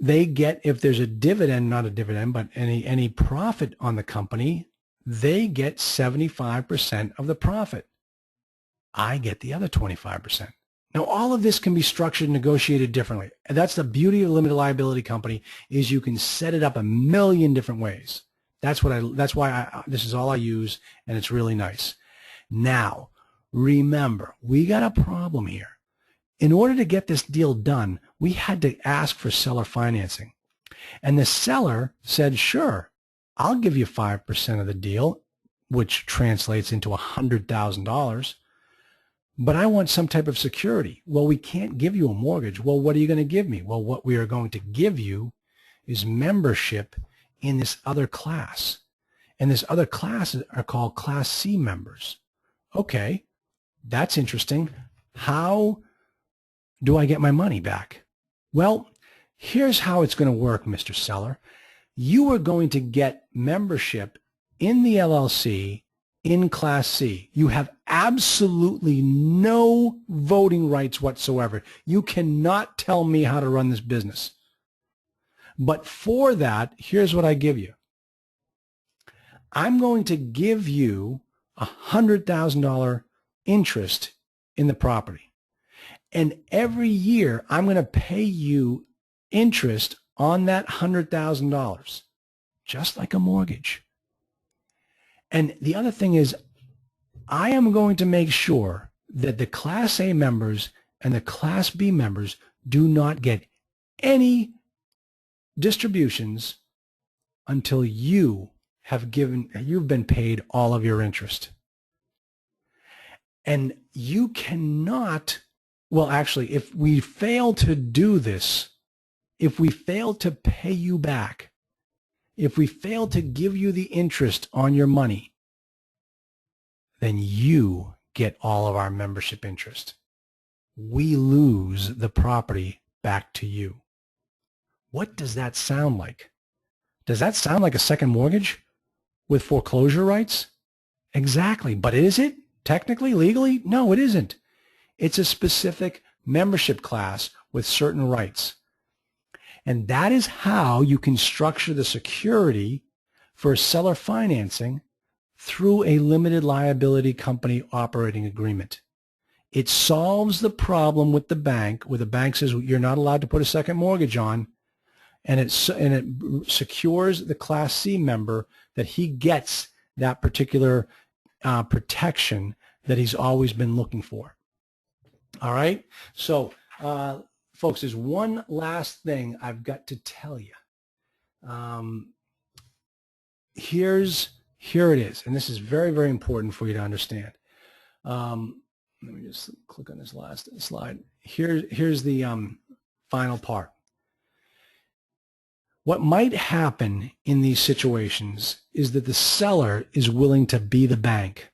They get, if there's a dividend, not a dividend, but any profit on the company, they get 75% of the profit. I get the other 25%. Now, all of this can be structured and negotiated differently. And that's the beauty of a limited liability company, is you can set it up a million different ways. That's why this is all I use, and it's really nice. Now, remember, we got a problem here. In order to get this deal done, we had to ask for seller financing. And the seller said, sure, I'll give you 5% of the deal, which translates into $100,000, but I want some type of security. Well, we can't give you a mortgage. Well, what are you going to give me? Well, what we are going to give you is membership in this other class. And this other class are called Class C members. Okay, that's interesting. How do I get my money back? Well, here's how it's going to work, Mr. Seller. You are going to get membership in the LLC in Class C. You have absolutely no voting rights whatsoever. You cannot tell me how to run this business. But for that, here's what I give you. I'm going to give you $100,000 interest in the property. And every year, I'm going to pay you interest on that $100,000, just like a mortgage. And the other thing is, I am going to make sure that the Class A members and the Class B members do not get any distributions until you've been paid all of your interest. And you cannot, well, actually, if we fail to do this, if we fail to pay you back, if we fail to give you the interest on your money, then you get all of our membership interest. We lose the property back to you. What does that sound like? Does that sound like a second mortgage with foreclosure rights? Exactly. But is it technically, legally? No, it isn't. It's a specific membership class with certain rights. And that is how you can structure the security for seller financing through a limited liability company operating agreement. It solves the problem with the bank, where the bank says you're not allowed to put a second mortgage on, and it secures the Class C member that he gets that particular protection that he's always been looking for. All right? So, folks, there's one last thing I've got to tell you. Here it is, and this is very, very important for you to understand. Let me just click on this last slide. Here's the final part. What might happen in these situations is that the seller is willing to be the bank.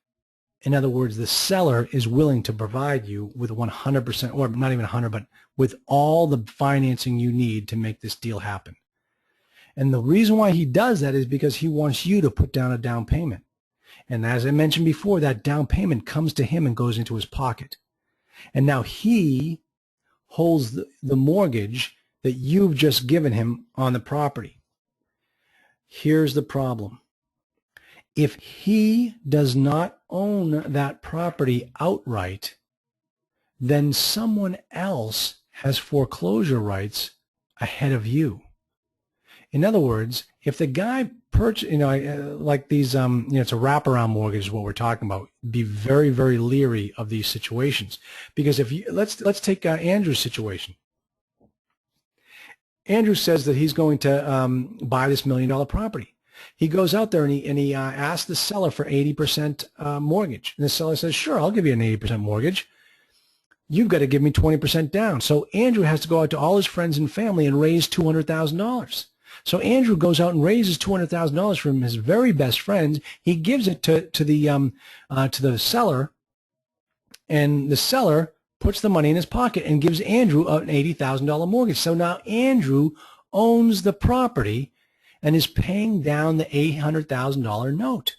In other words, the seller is willing to provide you with 100%, or not even 100, but with all the financing you need to make this deal happen. And the reason why he does that is because he wants you to put down a down payment. And as I mentioned before, that down payment comes to him and goes into his pocket. And now he holds the mortgage that you've just given him on the property. Here's the problem. If he does not own that property outright, then someone else has foreclosure rights ahead of you. In other words, if the guy like these, it's a wraparound mortgage is what we're talking about. Be very, very leery of these situations, because if you let's take Andrew's situation. Andrew says that he's going to buy this $1 million property. He goes out there and he asks the seller for 80% mortgage, and the seller says, "Sure, I'll give you an 80% mortgage. You've got to give me 20% down." So Andrew has to go out to all his friends and family and raise $200,000. So Andrew goes out and raises $200,000 from his very best friends. He gives it to the seller, and the seller puts the money in his pocket and gives Andrew an $80,000 mortgage. So now Andrew owns the property and is paying down the $800,000 note.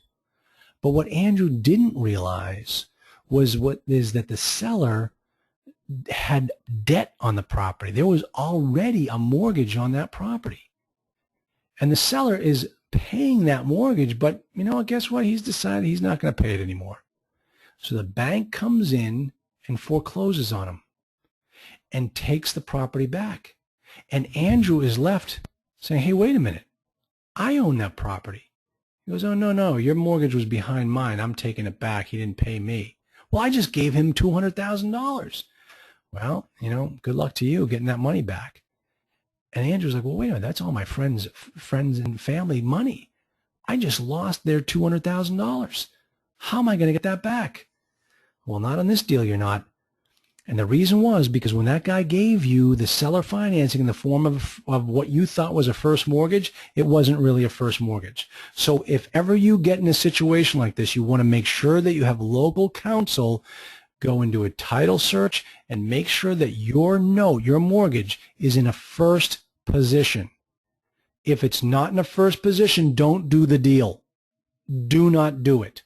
But what Andrew didn't realize was that the seller had debt on the property. There was already a mortgage on that property. And the seller is paying that mortgage, but you know what, guess what? He's decided he's not going to pay it anymore. So the bank comes in and forecloses on him and takes the property back. And Andrew is left saying, "Hey, wait a minute. I own that property." He goes, "Oh, no, your mortgage was behind mine. I'm taking it back. He didn't pay me." "Well, I just gave him $200,000. Well, good luck to you getting that money back. And Andrew's like, "Well, wait a minute, that's all my friends and family money. I just lost their $200,000. How am I going to get that back?" "Well, not on this deal, you're not." And the reason was because when that guy gave you the seller financing in the form of what you thought was a first mortgage, it wasn't really a first mortgage. So if ever you get in a situation like this, you want to make sure that you have local counsel go into a title search and make sure that your note, your mortgage, is in a first position. If it's not in a first position, don't do the deal. Do not do it.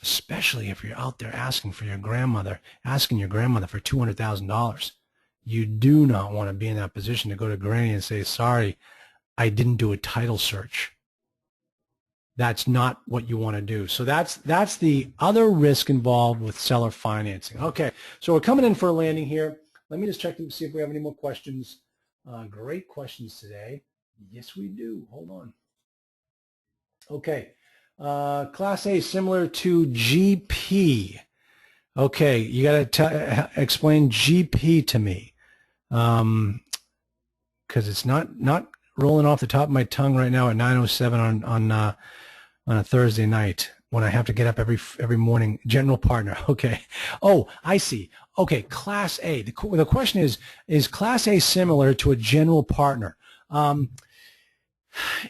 Especially if you're out there asking your grandmother for $200,000. You do not want to be in that position to go to Granny and say, "Sorry, I didn't do a title search." That's not what you want to do. So that's the other risk involved with seller financing. Okay, so we're coming in for a landing here. Let me just check to see if we have any more questions. Great questions today. Yes, we do. Hold on. Okay, Class A similar to GP. Okay, you got to explain GP to me, because it's not rolling off the top of my tongue right now at 9:07 on a Thursday night when I have to get up every morning. General partner. Okay. Oh, I see. Okay. Class A. The question is Class A similar to a general partner?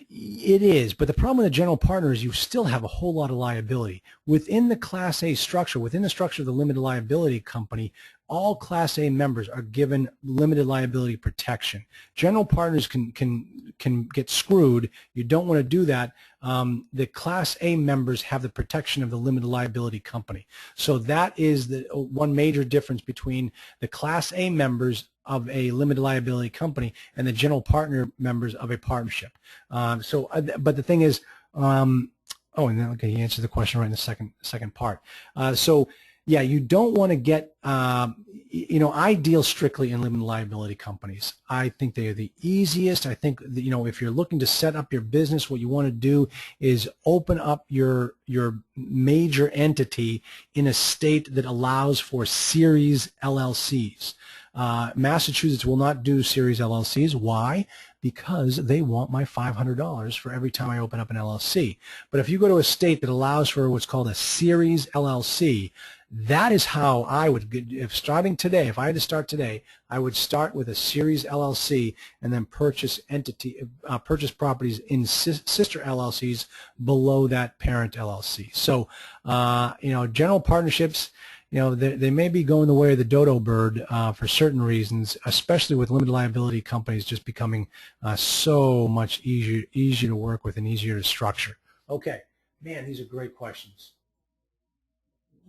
It is, but the problem with a general partner is you still have a whole lot of liability. Within the Class A structure, within the structure of the limited liability company, all Class A members are given limited liability protection. General partners can get screwed. You don't want to do that. The Class A members have the protection of the limited liability company. So that is the one major difference between the Class A members of a limited liability company and the general partner members of a partnership. But the thing is, oh, and then, okay, you answered the question right in the second part. So yeah, you don't want to get, I deal strictly in limited liability companies. I think they are the easiest. I think that, if you're looking to set up your business, what you want to do is open up your major entity in a state that allows for series LLCs. Massachusetts will not do series LLCs. Why? Because they want my $500 for every time I open up an LLC. But if you go to a state that allows for what's called a series LLC, that is how I would, if I had to start today, I would start with a series LLC and then purchase properties in sister LLCs below that parent LLC. So, general partnerships, they may be going the way of the dodo bird for certain reasons, especially with limited liability companies just becoming so much easier to work with and easier to structure. Okay, man, these are great questions.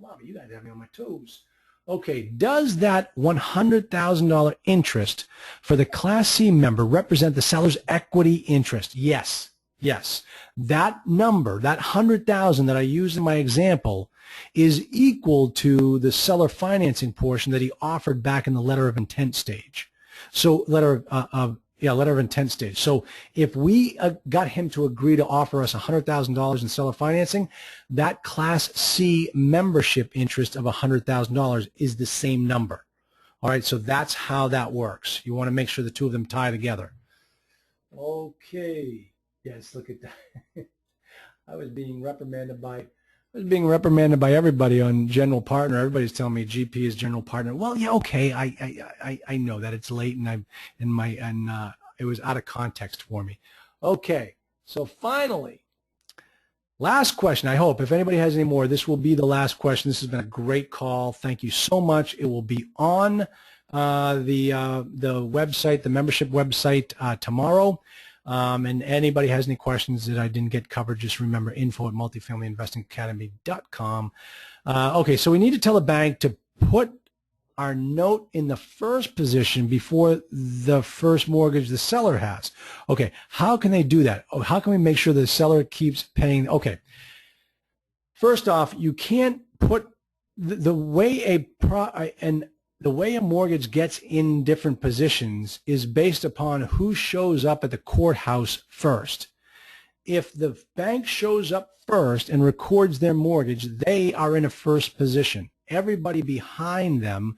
Bobby, you guys have me on my toes. Okay, does that $100,000 interest for the Class C member represent the seller's equity interest? Yes, yes. That number, that $100,000 that I used in my example, is equal to the seller financing portion that he offered back in the letter of intent stage. So letter of intent stage. So if we got him to agree to offer us $100,000 in seller financing, that Class C membership interest of $100,000 is the same number. All right, so that's how that works. You want to make sure the two of them tie together. Okay. Yes, look at that. I was being reprimanded by everybody on general partner. Everybody's telling me GP is general partner. Well, yeah, okay. I know that it's late and it was out of context for me. Okay. So finally, last question. I hope if anybody has any more, this will be the last question. This has been a great call. Thank you so much. It will be on the website, the membership website tomorrow. And anybody has any questions that I didn't get covered, just remember info@multifamilyinvestingacademy.com. Okay, so we need to tell the bank to put our note in the first position before the first mortgage the seller has. Okay, how can they do that? Oh, how can we make sure the seller keeps paying? Okay, first off, you can't put the way a mortgage gets in different positions is based upon who shows up at the courthouse first. If the bank shows up first and records their mortgage, they are in a first position. Everybody behind them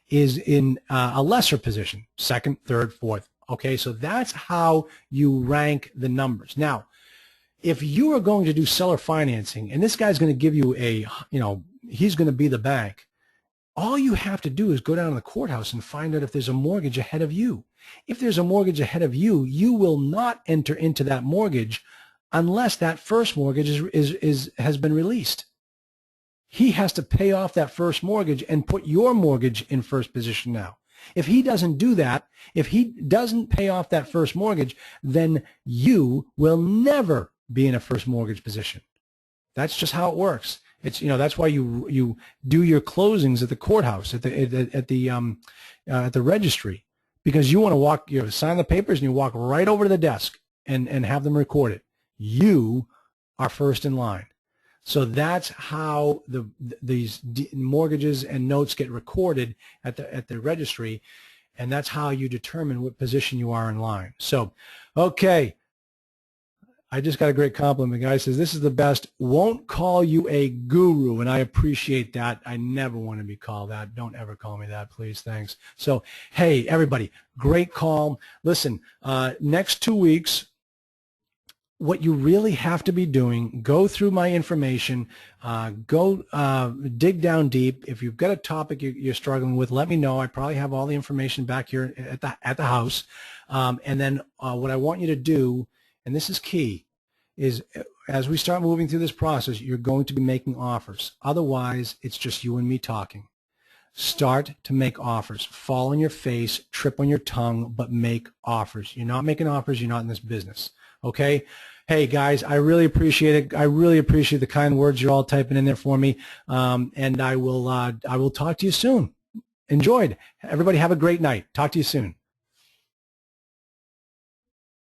is in a lesser position, second, third, fourth. Okay, so that's how you rank the numbers. Now, if you are going to do seller financing, and this guy's going to give you he's going to be the bank, all you have to do is go down to the courthouse and find out if there's a mortgage ahead of you. If there's a mortgage ahead of you, you will not enter into that mortgage unless that first mortgage has been released. He has to pay off that first mortgage and put your mortgage in first position now. If he doesn't do that, if he doesn't pay off that first mortgage, then you will never be in a first mortgage position. That's just how it works. It's that's why you do your closings at the courthouse at the registry, because you want to sign the papers and you walk right over to the desk and have them record it. You are first in line. So that's how these mortgages and notes get recorded at the registry, and that's how you determine what position you are in line. So, okay. I just got a great compliment. The guy says, this is the best. Won't call you a guru, and I appreciate that. I never want to be called that. Don't ever call me that, please. Thanks. So, hey, everybody, great call. Listen, next 2 weeks, what you really have to be doing, go through my information, dig down deep. If you've got a topic you're struggling with, let me know. I probably have all the information back here at the house. And then what I want you to do, and this is key, is as we start moving through this process, you're going to be making offers. Otherwise, it's just you and me talking. Start to make offers. Fall on your face, trip on your tongue, but make offers. You're not making offers, you're not in this business. Okay? Hey, guys, I really appreciate it. I really appreciate the kind words you're all typing in there for me. And I will talk to you soon. Enjoyed. Everybody have a great night. Talk to you soon.